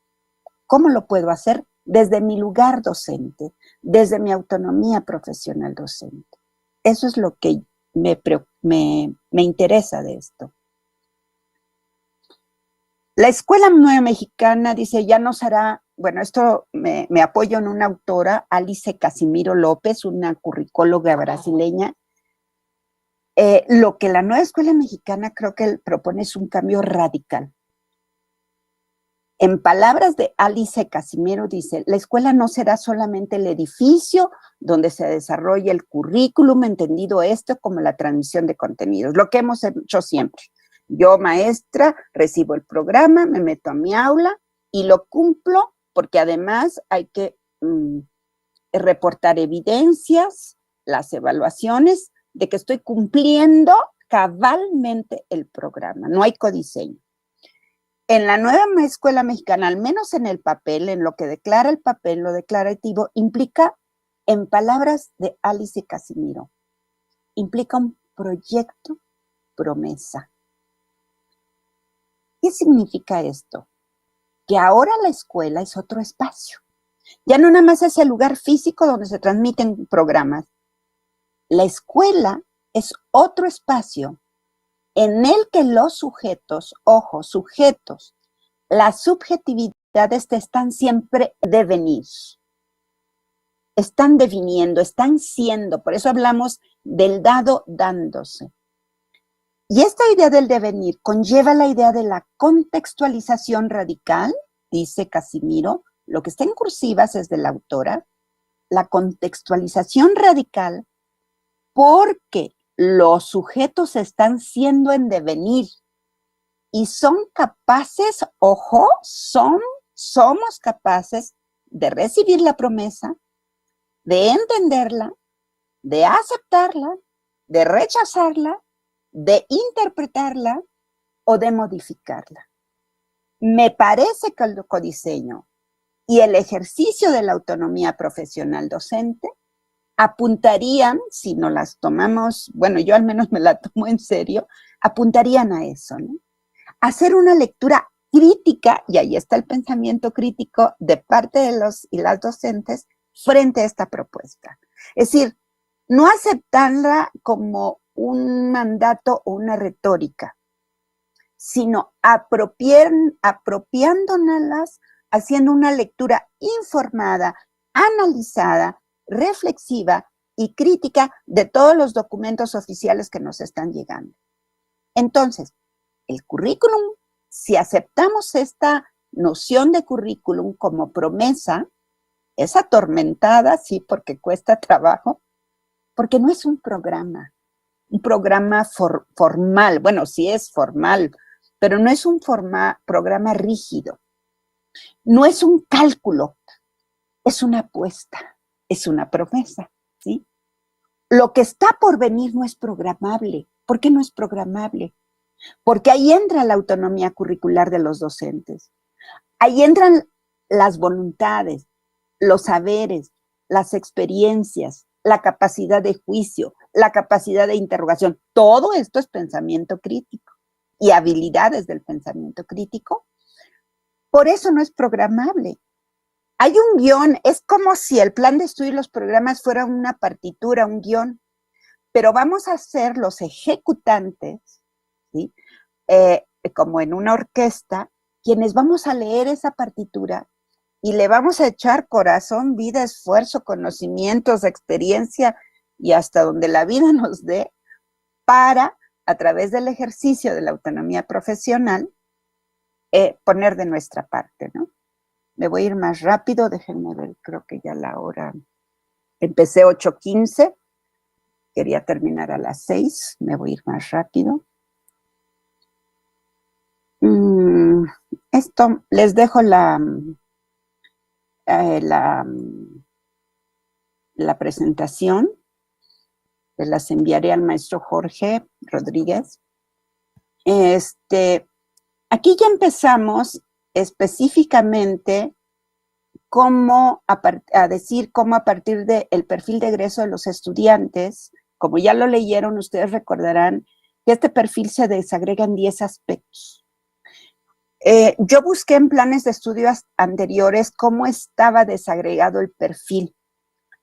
¿cómo lo puedo hacer? Desde mi lugar docente, desde mi autonomía profesional docente. Eso es lo que me interesa de esto. La Escuela Nueva Mexicana dice, ya no será, bueno, esto me apoyo en una autora, Alice Casimiro López, una curricóloga brasileña. Lo que la Nueva Escuela Mexicana creo que propone es un cambio radical. En palabras de Alice Casimiro, dice, la escuela no será solamente el edificio donde se desarrolla el currículum, entendido esto como la transmisión de contenidos, lo que hemos hecho siempre. Yo, maestra, recibo el programa, me meto a mi aula y lo cumplo, porque además hay que reportar evidencias, las evaluaciones de que estoy cumpliendo cabalmente el programa. No hay codiseño. En la nueva escuela mexicana, al menos en el papel, en lo que declara el papel, lo declarativo, implica, en palabras de Alice Casimiro, implica un proyecto promesa. ¿Qué significa esto? Que ahora la escuela es otro espacio. Ya no nada más es el lugar físico donde se transmiten programas. La escuela es otro espacio en el que los sujetos, ojo, sujetos, las subjetividades están siempre devenir, están deviniendo, están siendo, por eso hablamos del dado dándose. Y esta idea del devenir conlleva la idea de la contextualización radical, dice Casimiro, lo que está en cursivas es de la autora, la contextualización radical, porque los sujetos están siendo en devenir y son capaces, ojo, somos capaces de recibir la promesa, de entenderla, de aceptarla, de rechazarla, de interpretarla o de modificarla. Me parece que el codiseño y el ejercicio de la autonomía profesional docente apuntarían, si no las tomamos, bueno, yo al menos me la tomo en serio, apuntarían a eso, ¿no? Hacer una lectura crítica, y ahí está el pensamiento crítico de parte de los y las docentes frente a esta propuesta. Es decir, no aceptarla como un mandato o una retórica, sino apropiándonos, haciendo una lectura informada, analizada, reflexiva y crítica de todos los documentos oficiales que nos están llegando. Entonces, el currículum, si aceptamos esta noción de currículum como promesa, es atormentada, sí, porque cuesta trabajo, porque no es un programa formal, bueno, sí es formal, pero no es un programa rígido, no es un cálculo, es una apuesta, es una promesa, ¿sí? Lo que está por venir no es programable. ¿Por qué no es programable? Porque ahí entra la autonomía curricular de los docentes. Ahí entran las voluntades, los saberes, las experiencias, la capacidad de juicio, la capacidad de interrogación. Todo esto es pensamiento crítico y habilidades del pensamiento crítico. Por eso no es programable. Hay un guión, es como si el plan de estudio y los programas fueran una partitura, un guión, pero vamos a ser los ejecutantes, ¿sí? Como en una orquesta, quienes vamos a leer esa partitura y le vamos a echar corazón, vida, esfuerzo, conocimientos, experiencia y hasta donde la vida nos dé para, a través del ejercicio de la autonomía profesional, poner de nuestra parte, ¿no? Me voy a ir más rápido, déjenme ver, creo que ya la hora, empecé 8:15, quería terminar a las 6, me voy a ir más rápido. Esto, les dejo la presentación, se las enviaré al maestro Jorge Rodríguez. Aquí ya empezamos específicamente a decir cómo a partir del perfil de egreso de los estudiantes, como ya lo leyeron, ustedes recordarán que este perfil se desagrega en 10 aspectos. Yo busqué en planes de estudios anteriores cómo estaba desagregado el perfil.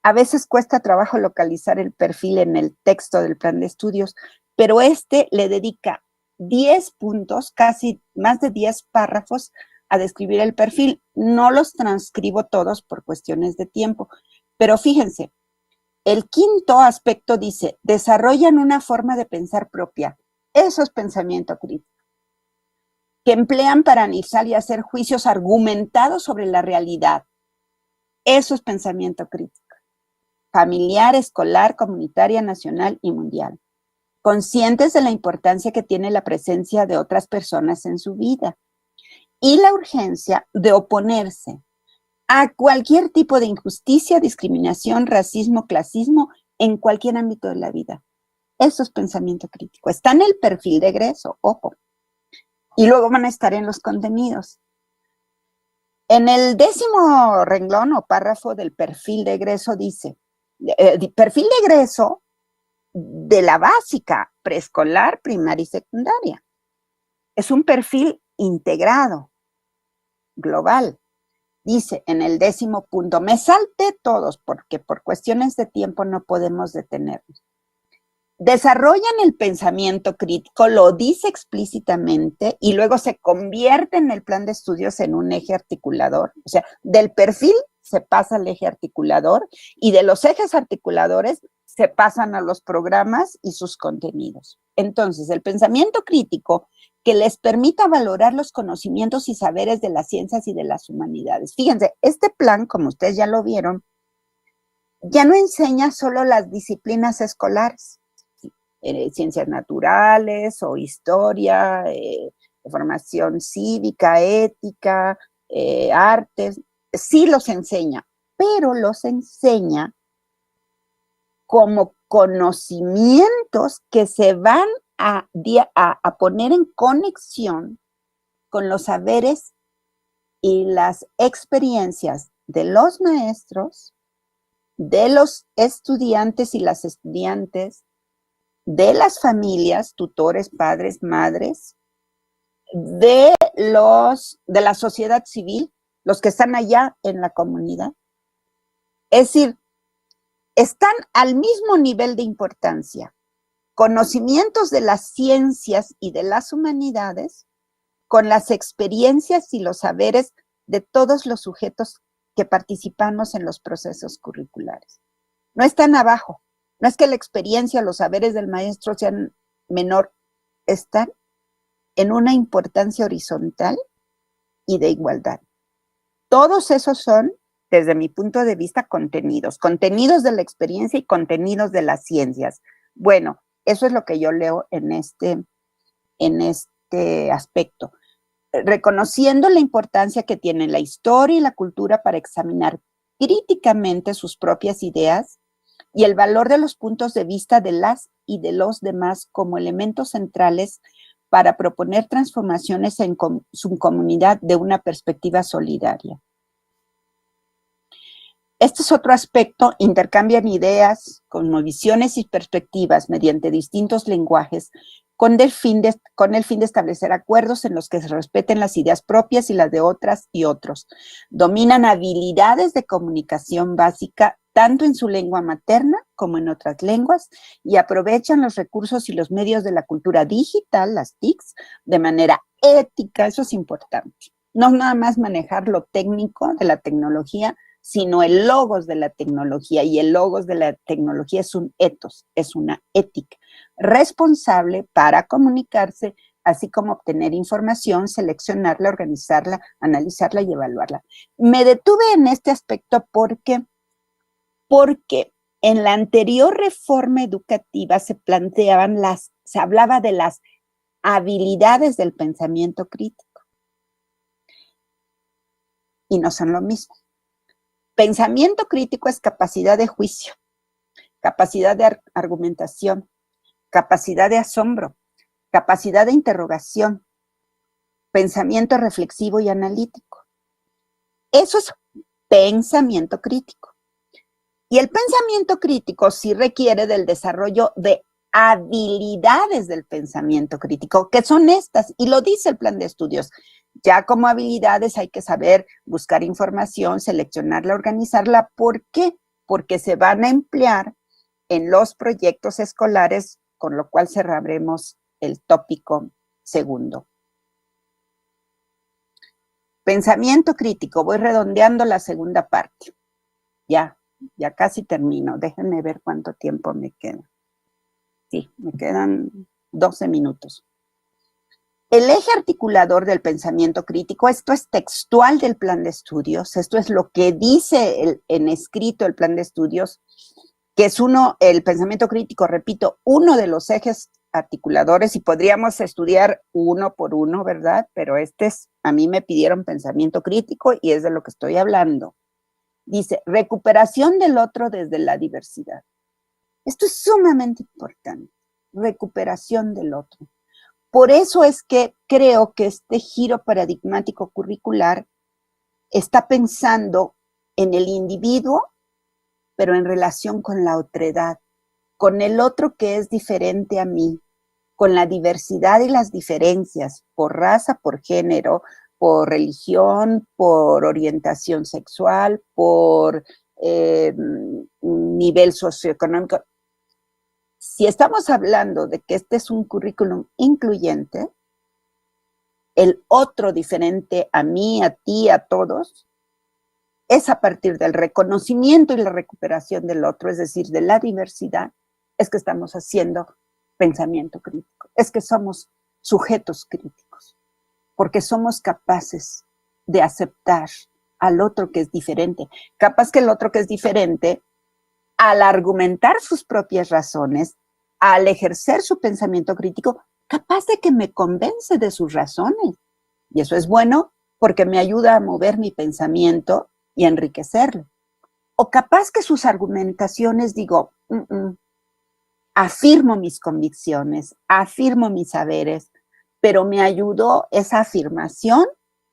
A veces cuesta trabajo localizar el perfil en el texto del plan de estudios, pero le dedica 10 puntos, casi más de 10 párrafos a describir el perfil. No los transcribo todos por cuestiones de tiempo, pero fíjense, el quinto aspecto dice, desarrollan una forma de pensar propia. Eso es pensamiento crítico. que emplean para analizar y hacer juicios argumentados sobre la realidad. Eso es pensamiento crítico. Familiar, escolar, comunitaria, nacional y mundial. Conscientes de la importancia que tiene la presencia de otras personas en su vida y la urgencia de oponerse a cualquier tipo de injusticia, discriminación, racismo, clasismo en cualquier ámbito de la vida. Eso es pensamiento crítico. Está en el perfil de egreso, ojo. Y luego van a estar en los contenidos. En el 10º renglón o párrafo del perfil de egreso dice, perfil de egreso de la básica, preescolar, primaria y secundaria. Es un perfil integrado, global. Dice en el 10º punto, me salté todos porque por cuestiones de tiempo no podemos detenernos. Desarrollan el pensamiento crítico, lo dice explícitamente y luego se convierte en el plan de estudios en un eje articulador. O sea, del perfil se pasa al eje articulador y de los ejes articuladores se pasan a los programas y sus contenidos. Entonces, el pensamiento crítico que les permita valorar los conocimientos y saberes de las ciencias y de las humanidades. Fíjense, este plan, como ustedes ya lo vieron, ya no enseña solo las disciplinas escolares, ciencias naturales o historia, formación cívica, ética, artes, sí los enseña, pero los enseña como conocimientos que se van a poner en conexión con los saberes y las experiencias de los maestros, de los estudiantes y las estudiantes, de las familias, tutores, padres, madres, de la sociedad civil, los que están allá en la comunidad. Es decir, están al mismo nivel de importancia conocimientos de las ciencias y de las humanidades con las experiencias y los saberes de todos los sujetos que participamos en los procesos curriculares. No están abajo, no es que la experiencia, los saberes del maestro sean menor, están en una importancia horizontal y de igualdad. Todos esos son, desde mi punto de vista, contenidos de la experiencia y contenidos de las ciencias. Bueno, eso es lo que yo leo en este aspecto. Reconociendo la importancia que tiene la historia y la cultura para examinar críticamente sus propias ideas y el valor de los puntos de vista de las y de los demás como elementos centrales para proponer transformaciones en su comunidad de una perspectiva solidaria. Este es otro aspecto, intercambian ideas, cosmovisiones y perspectivas mediante distintos lenguajes con el fin de establecer acuerdos en los que se respeten las ideas propias y las de otras y otros. Dominan habilidades de comunicación básica tanto en su lengua materna como en otras lenguas y aprovechan los recursos y los medios de la cultura digital, las TICs, de manera ética, eso es importante. No nada más manejar lo técnico de la tecnología, sino el logos de la tecnología, y el logos de la tecnología es un ethos, es una ética responsable para comunicarse, así como obtener información, seleccionarla, organizarla, analizarla y evaluarla. Me detuve en este aspecto porque en la anterior reforma educativa se hablaba de las habilidades del pensamiento crítico y no son lo mismo. Pensamiento crítico es capacidad de juicio, capacidad de argumentación, capacidad de asombro, capacidad de interrogación, pensamiento reflexivo y analítico. Eso es pensamiento crítico. Y el pensamiento crítico sí requiere del desarrollo de habilidades del pensamiento crítico, que son estas, y lo dice el plan de estudios. Ya como habilidades hay que saber buscar información, seleccionarla, organizarla. ¿Por qué? Porque se van a emplear en los proyectos escolares, con lo cual cerraremos el tópico segundo. Pensamiento crítico, voy redondeando la segunda parte. Ya casi termino, déjenme ver cuánto tiempo me queda. Sí, me quedan 12 minutos. El eje articulador del pensamiento crítico, esto es textual del plan de estudios, esto es lo que dice en escrito el plan de estudios, que es el pensamiento crítico, repito, uno de los ejes articuladores, y podríamos estudiar uno por uno, ¿verdad? Pero a mí me pidieron pensamiento crítico y es de lo que estoy hablando. Dice, recuperación del otro desde la diversidad. Esto es sumamente importante, recuperación del otro. Por eso es que creo que este giro paradigmático curricular está pensando en el individuo, pero en relación con la otredad, con el otro que es diferente a mí, con la diversidad y las diferencias por raza, por género, por religión, por orientación sexual, por nivel socioeconómico. Si estamos hablando de que este es un currículum incluyente, el otro diferente a mí, a ti, a todos, es a partir del reconocimiento y la recuperación del otro, es decir, de la diversidad, es que estamos haciendo pensamiento crítico, es que somos sujetos críticos, porque somos capaces de aceptar al otro que es diferente. Capaz que el otro que es diferente, al argumentar sus propias razones, al ejercer su pensamiento crítico, capaz de que me convence de sus razones. Y eso es bueno porque me ayuda a mover mi pensamiento y a enriquecerlo. O capaz que sus argumentaciones digo, afirmo mis convicciones, afirmo mis saberes, pero me ayudó esa afirmación,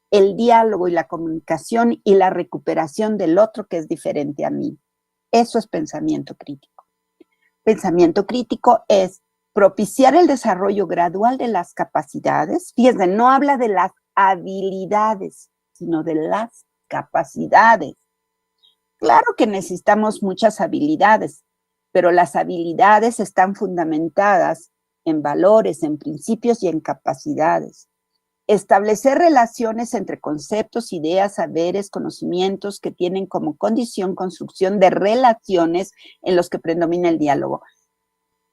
el diálogo y la comunicación y la recuperación del otro que es diferente a mí. Eso es pensamiento crítico. Pensamiento crítico es propiciar el desarrollo gradual de las capacidades. Fíjense, no habla de las habilidades, sino de las capacidades. Claro que necesitamos muchas habilidades, pero las habilidades están fundamentadas en valores, en principios y en capacidades. Establecer relaciones entre conceptos, ideas, saberes, conocimientos que tienen como condición construcción de relaciones en los que predomina el diálogo.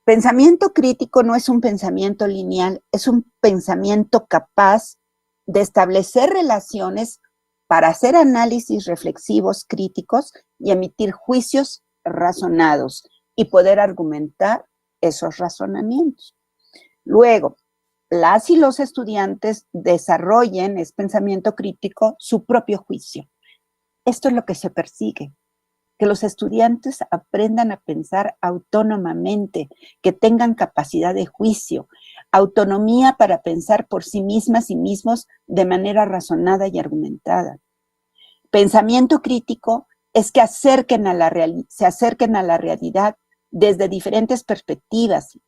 Pensamiento crítico no es un pensamiento lineal, es un pensamiento capaz de establecer relaciones para hacer análisis reflexivos críticos y emitir juicios razonados y poder argumentar esos razonamientos. Luego, las y los estudiantes desarrollen, es pensamiento crítico, su propio juicio. Esto es lo que se persigue, que los estudiantes aprendan a pensar autónomamente, que tengan capacidad de juicio, autonomía para pensar por sí mismas y mismos de manera razonada y argumentada. Pensamiento crítico es que se acerquen a la realidad desde diferentes perspectivas,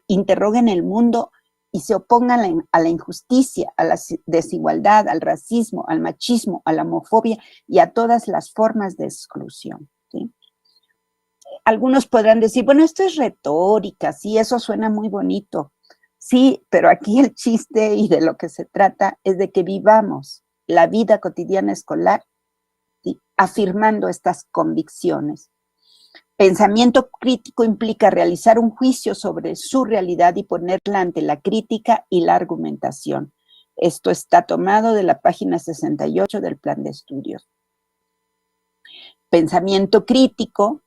interroguen el mundo y se opongan a la injusticia, a la desigualdad, al racismo, al machismo, a la homofobia y a todas las formas de exclusión. ¿Sí? Algunos podrán decir, bueno, esto es retórica, sí, eso suena muy bonito. Sí, pero aquí el chiste y de lo que se trata es de que vivamos la vida cotidiana escolar, ¿sí?, afirmando estas convicciones. Pensamiento crítico implica realizar un juicio sobre su realidad y ponerla ante la crítica y la argumentación. Esto está tomado de la página 68 del plan de estudios. Pensamiento crítico,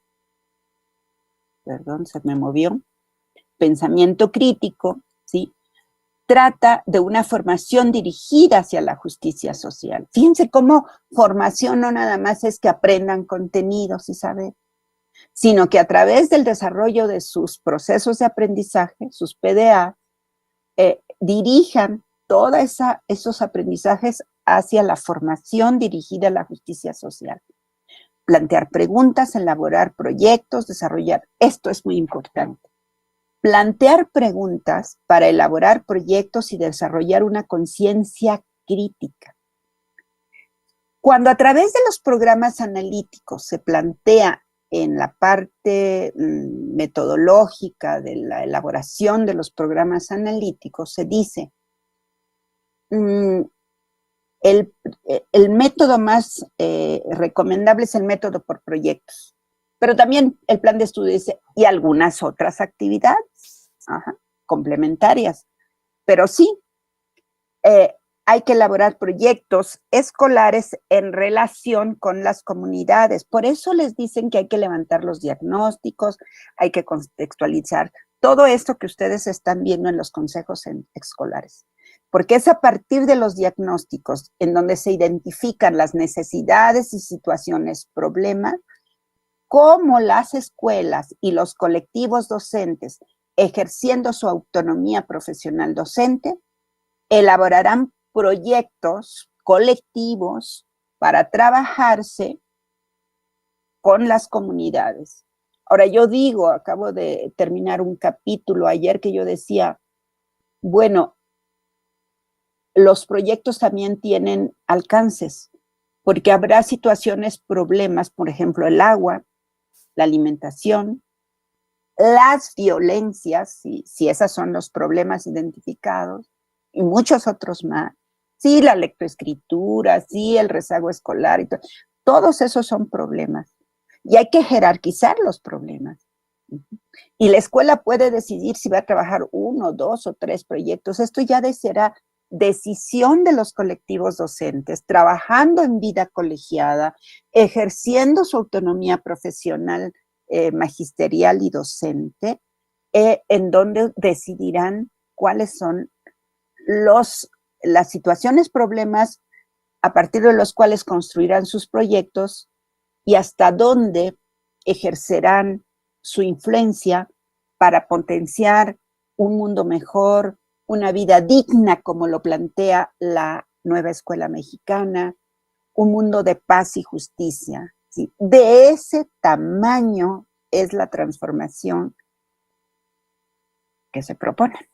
perdón, se me movió. Pensamiento crítico, ¿sí?, trata de una formación dirigida hacia la justicia social. Fíjense cómo formación no nada más es que aprendan contenidos y saber, sino que a través del desarrollo de sus procesos de aprendizaje, sus PDA, dirijan todos esos aprendizajes hacia la formación dirigida a la justicia social. Plantear preguntas, elaborar proyectos, desarrollar. Esto es muy importante. Plantear preguntas para elaborar proyectos y desarrollar una conciencia crítica. Cuando a través de los programas analíticos se plantea en la parte metodológica de la elaboración de los programas analíticos, se dice, el método más recomendable es el método por proyectos. Pero también el plan de estudio dice, y algunas otras actividades complementarias. Pero sí, Hay que elaborar proyectos escolares en relación con las comunidades. Por eso les dicen que hay que levantar los diagnósticos, hay que contextualizar todo esto que ustedes están viendo en los consejos escolares. Porque es a partir de los diagnósticos en donde se identifican las necesidades y situaciones, problemas, cómo las escuelas y los colectivos docentes, ejerciendo su autonomía profesional docente, elaborarán proyectos colectivos para trabajarse con las comunidades. Ahora yo digo, acabo de terminar un capítulo ayer que yo decía, bueno, los proyectos también tienen alcances, porque habrá situaciones, problemas, por ejemplo, el agua, la alimentación, las violencias, si esos son los problemas identificados, y muchos otros más. Sí, la lectoescritura, sí, el rezago escolar, y todos esos son problemas. Y hay que jerarquizar los problemas. Y la escuela puede decidir si va a trabajar 1, 2 o 3 proyectos. Esto ya será decisión de los colectivos docentes, trabajando en vida colegiada, ejerciendo su autonomía profesional, magisterial y docente, en donde decidirán cuáles son las situaciones, problemas a partir de los cuales construirán sus proyectos y hasta dónde ejercerán su influencia para potenciar un mundo mejor, una vida digna, como lo plantea la nueva escuela mexicana, un mundo de paz y justicia. ¿Sí? De ese tamaño es la transformación que se propone.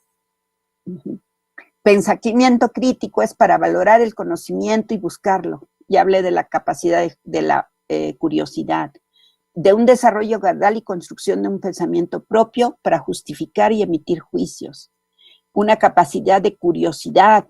Pensamiento crítico es para valorar el conocimiento y buscarlo. Ya hablé de la capacidad de la curiosidad, de un desarrollo gradual y construcción de un pensamiento propio para justificar y emitir juicios. Una capacidad de curiosidad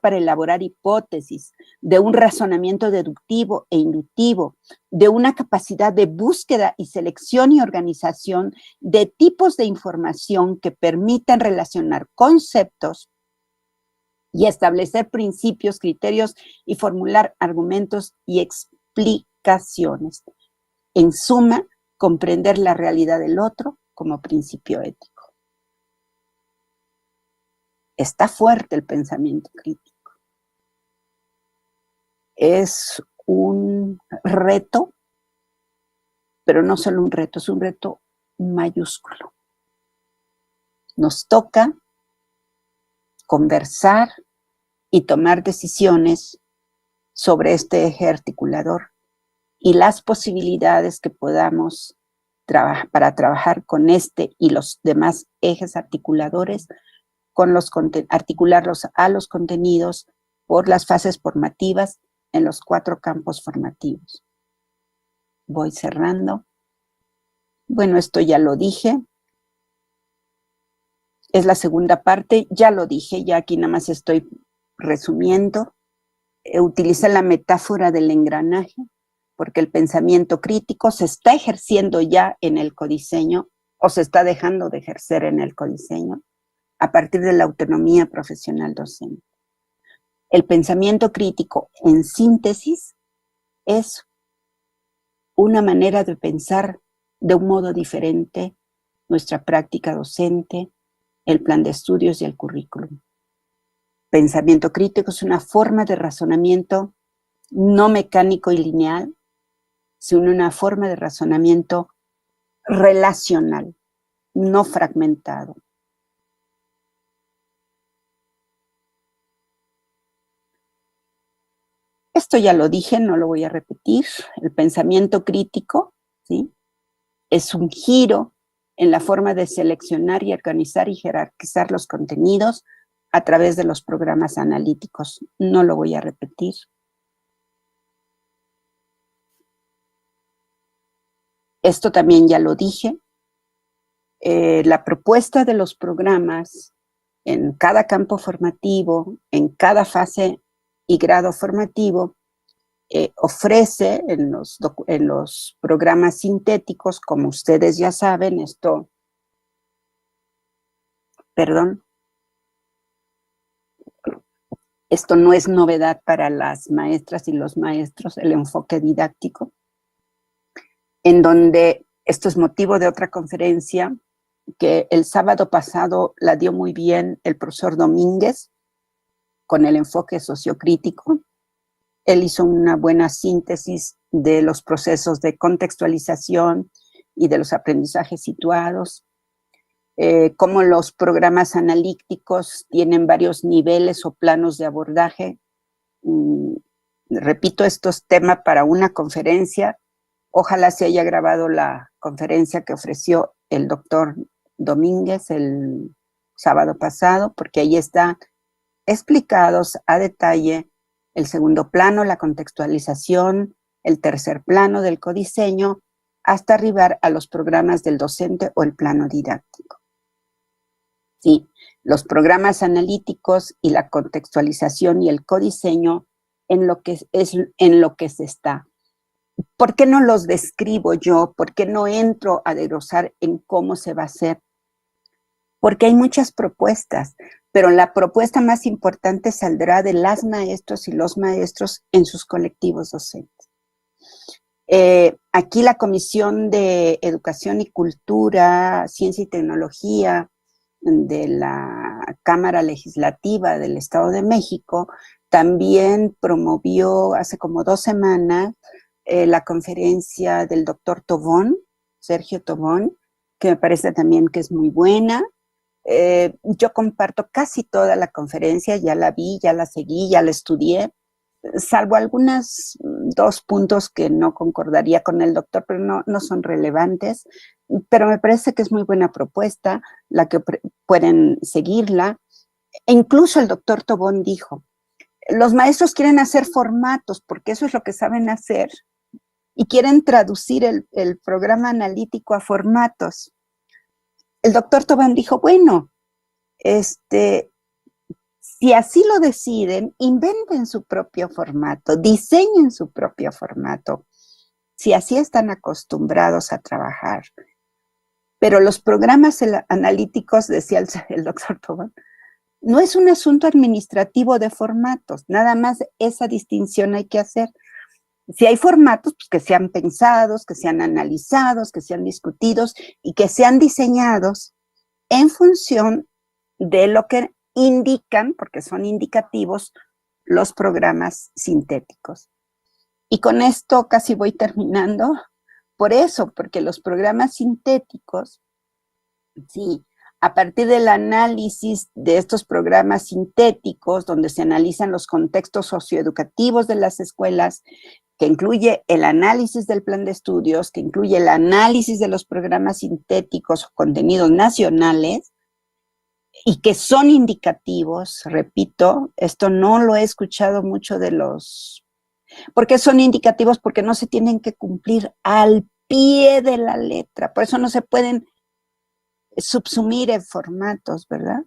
para elaborar hipótesis, de un razonamiento deductivo e inductivo, de una capacidad de búsqueda y selección y organización de tipos de información que permitan relacionar conceptos y establecer principios, criterios y formular argumentos y explicaciones. En suma, comprender la realidad del otro como principio ético. Está fuerte el pensamiento crítico. Es un reto, pero no solo un reto, es un reto mayúsculo. Nos toca conversar y tomar decisiones sobre este eje articulador y las posibilidades que podamos para trabajar con este y los demás ejes articuladores, articularlos a los contenidos por las fases formativas en los 4 campos formativos. Voy cerrando. Bueno, esto ya lo dije. Es la segunda parte, ya lo dije, ya aquí nada más estoy resumiendo. Utilicé la metáfora del engranaje, porque el pensamiento crítico se está ejerciendo ya en el codiseño o se está dejando de ejercer en el codiseño a partir de la autonomía profesional docente. El pensamiento crítico, en síntesis, es una manera de pensar de un modo diferente nuestra práctica docente, el plan de estudios y el currículum. Pensamiento crítico es una forma de razonamiento no mecánico y lineal, sino una forma de razonamiento relacional, no fragmentado. Esto ya lo dije, no lo voy a repetir. El pensamiento crítico, ¿sí?, es un giro en la forma de seleccionar y organizar y jerarquizar los contenidos a través de los programas analíticos. No lo voy a repetir. Esto también ya lo dije. La propuesta de los programas en cada campo formativo, en cada fase y grado formativo, ofrece en los programas sintéticos, como ustedes ya saben, Esto no es novedad para las maestras y los maestros, el enfoque didáctico, en donde esto es motivo de otra conferencia que el sábado pasado la dio muy bien el profesor Domínguez con el enfoque sociocrítico. Él hizo una buena síntesis de los procesos de contextualización y de los aprendizajes situados, cómo los programas analíticos tienen varios niveles o planos de abordaje. Repito, esto es tema para una conferencia. Ojalá se haya grabado la conferencia que ofreció el doctor Domínguez el sábado pasado, porque ahí están explicados a detalle el segundo plano, la contextualización, el tercer plano del codiseño, hasta arribar a los programas del docente o el plano didáctico. Sí, los programas analíticos y la contextualización y el codiseño en lo que se está. ¿Por qué no los describo yo? ¿Por qué no entro a desglosar en cómo se va a hacer? Porque hay muchas propuestas, pero la propuesta más importante saldrá de las maestros y los maestros en sus colectivos docentes. Aquí la Comisión de Educación y Cultura, Ciencia y Tecnología de la Cámara Legislativa del Estado de México también promovió hace como 2 semanas la conferencia del doctor Tobón, Sergio Tobón, que me parece también que es muy buena. Yo comparto casi toda la conferencia, ya la vi, ya la seguí, ya la estudié, salvo algunos 2 puntos que no concordaría con el doctor, pero no son relevantes, pero me parece que es muy buena propuesta, la que pueden seguirla. E incluso el doctor Tobón dijo, los maestros quieren hacer formatos, porque eso es lo que saben hacer, y quieren traducir el programa analítico a formatos. El doctor Tobón dijo, bueno, si así lo deciden, inventen su propio formato, diseñen su propio formato, si así están acostumbrados a trabajar. Pero los programas analíticos, decía el doctor Tobón, no es un asunto administrativo de formatos, nada más esa distinción hay que hacer. Si hay formatos, pues que sean pensados, que sean analizados, que sean discutidos y que sean diseñados en función de lo que indican, porque son indicativos, los programas sintéticos. Y con esto casi voy terminando. Por eso, porque los programas sintéticos, sí, a partir del análisis de estos programas sintéticos, donde se analizan los contextos socioeducativos de las escuelas, que incluye el análisis del plan de estudios, que incluye el análisis de los programas sintéticos o contenidos nacionales, y que son indicativos, repito, esto no lo he escuchado mucho de los... ¿Por qué son indicativos? Porque no se tienen que cumplir al pie de la letra, por eso no se pueden subsumir en formatos, ¿verdad?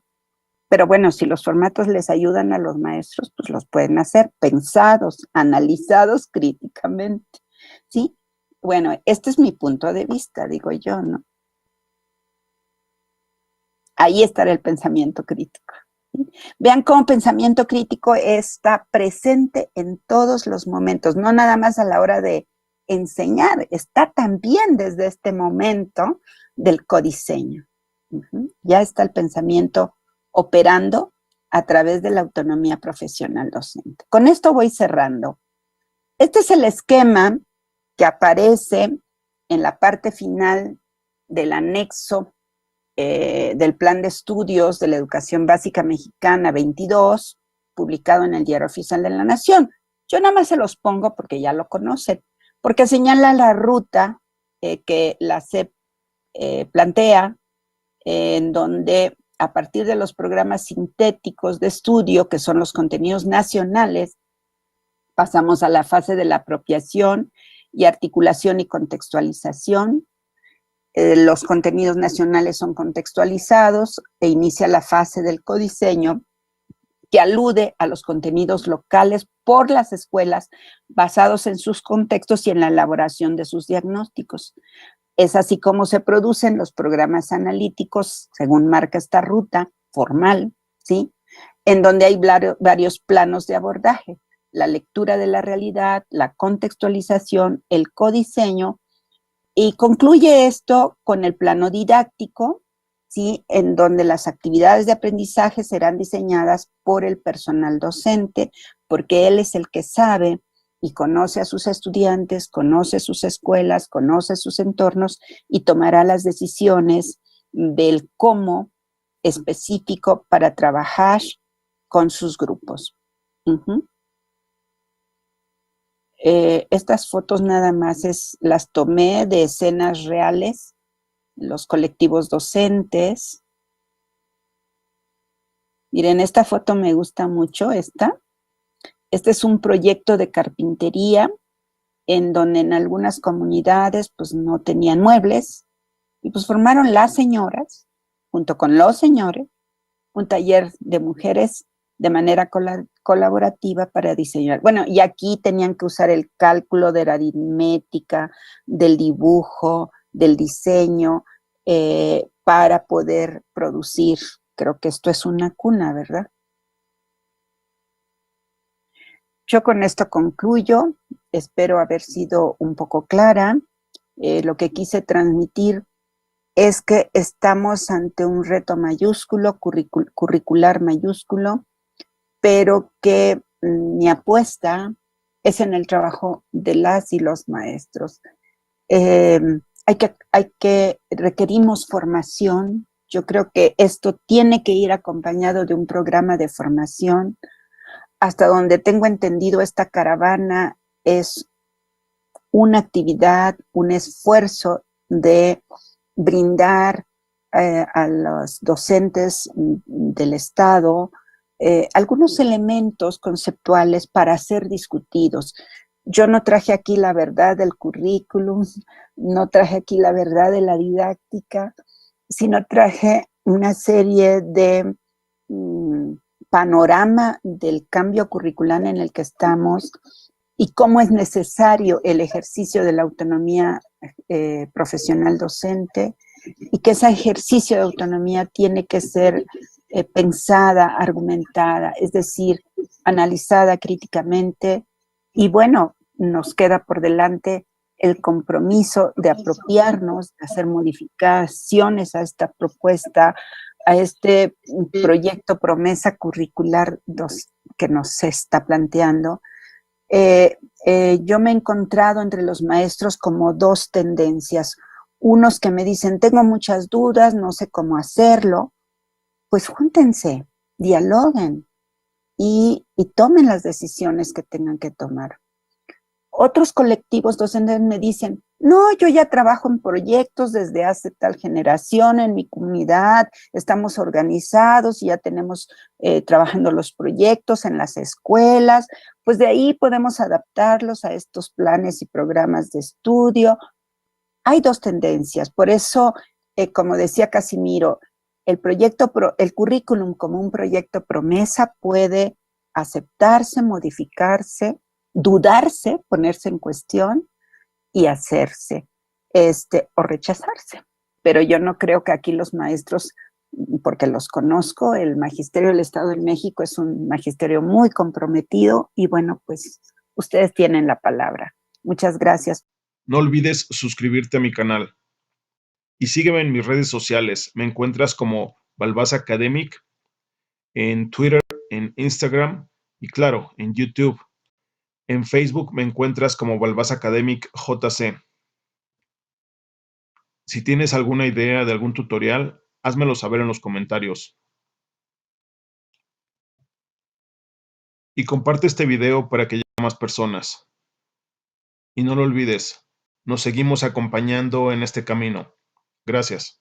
Pero bueno, si los formatos les ayudan a los maestros, pues los pueden hacer pensados, analizados críticamente, ¿sí? Bueno, este es mi punto de vista, digo yo, ¿no? Ahí estará el pensamiento crítico. ¿Sí? Vean cómo pensamiento crítico está presente en todos los momentos, no nada más a la hora de enseñar, está también desde este momento del codiseño. Ya está el pensamiento operando a través de la autonomía profesional docente. Con esto voy cerrando. Este es el esquema que aparece en la parte final del anexo del Plan de Estudios de la Educación Básica Mexicana 22, publicado en el Diario Oficial de la Nación. Yo nada más se los pongo porque ya lo conocen, porque señala la ruta que la SEP plantea, en donde a partir de los programas sintéticos de estudio, que son los contenidos nacionales, pasamos a la fase de la apropiación y articulación y contextualización. Los contenidos nacionales son contextualizados e inicia la fase del codiseño, que alude a los contenidos locales por las escuelas basados en sus contextos y en la elaboración de sus diagnósticos. Es así como se producen los programas analíticos, según marca esta ruta formal, ¿sí? en donde hay varios planos de abordaje: la lectura de la realidad, la contextualización, el codiseño, y concluye esto con el plano didáctico, ¿sí?, en donde las actividades de aprendizaje serán diseñadas por el personal docente, porque él es el que sabe y conoce a sus estudiantes, conoce sus escuelas, conoce sus entornos y tomará las decisiones del cómo específico para trabajar con sus grupos. Estas fotos nada más las tomé de escenas reales, los colectivos docentes. Miren, esta foto me gusta mucho, esta. Este es un proyecto de carpintería en donde en algunas comunidades pues no tenían muebles y pues formaron las señoras junto con los señores un taller de mujeres de manera colaborativa para diseñar. Bueno, y aquí tenían que usar el cálculo de la aritmética, del dibujo, del diseño, para poder producir. Creo que esto es una cuna, ¿verdad? Yo con esto concluyo. Espero haber sido un poco clara. Lo que quise transmitir es que estamos ante un reto mayúsculo, curricular mayúsculo, pero que mi apuesta es en el trabajo de las y los maestros. Requerimos formación. Yo creo que esto tiene que ir acompañado de un programa de formación. Hasta donde tengo entendido, esta caravana es una actividad, un esfuerzo de brindar a los docentes del Estado algunos elementos conceptuales para ser discutidos. Yo no traje aquí la verdad del currículum, no traje aquí la verdad de la didáctica, sino traje una serie de panorama del cambio curricular en el que estamos y cómo es necesario el ejercicio de la autonomía profesional docente, y que ese ejercicio de autonomía tiene que ser pensada, argumentada, es decir, analizada críticamente. Y bueno, nos queda por delante el compromiso de apropiarnos, de hacer modificaciones a esta propuesta, a este proyecto promesa curricular que nos está planteando. Yo me he encontrado entre los maestros como dos tendencias. Unos que me dicen, tengo muchas dudas, no sé cómo hacerlo. Pues júntense, dialoguen y tomen las decisiones que tengan que tomar. Otros colectivos docentes me dicen, no, yo ya trabajo en proyectos desde hace tal generación en mi comunidad, estamos organizados y ya tenemos trabajando los proyectos en las escuelas, pues de ahí podemos adaptarlos a estos planes y programas de estudio. Hay dos tendencias, por eso, como decía Casimiro, el currículum como un proyecto promesa puede aceptarse, modificarse, dudarse, ponerse en cuestión y hacerse, o rechazarse. Pero yo no creo que aquí los maestros, porque los conozco, el Magisterio del Estado de México es un magisterio muy comprometido y bueno, pues ustedes tienen la palabra. Muchas gracias. No olvides suscribirte a mi canal y sígueme en mis redes sociales. Me encuentras como Balbás Academic en Twitter, en Instagram y claro, en YouTube. En Facebook me encuentras como Balbás Academic JC. Si tienes alguna idea de algún tutorial, házmelo saber en los comentarios. Y comparte este video para que llegue a más personas. Y no lo olvides, nos seguimos acompañando en este camino. Gracias.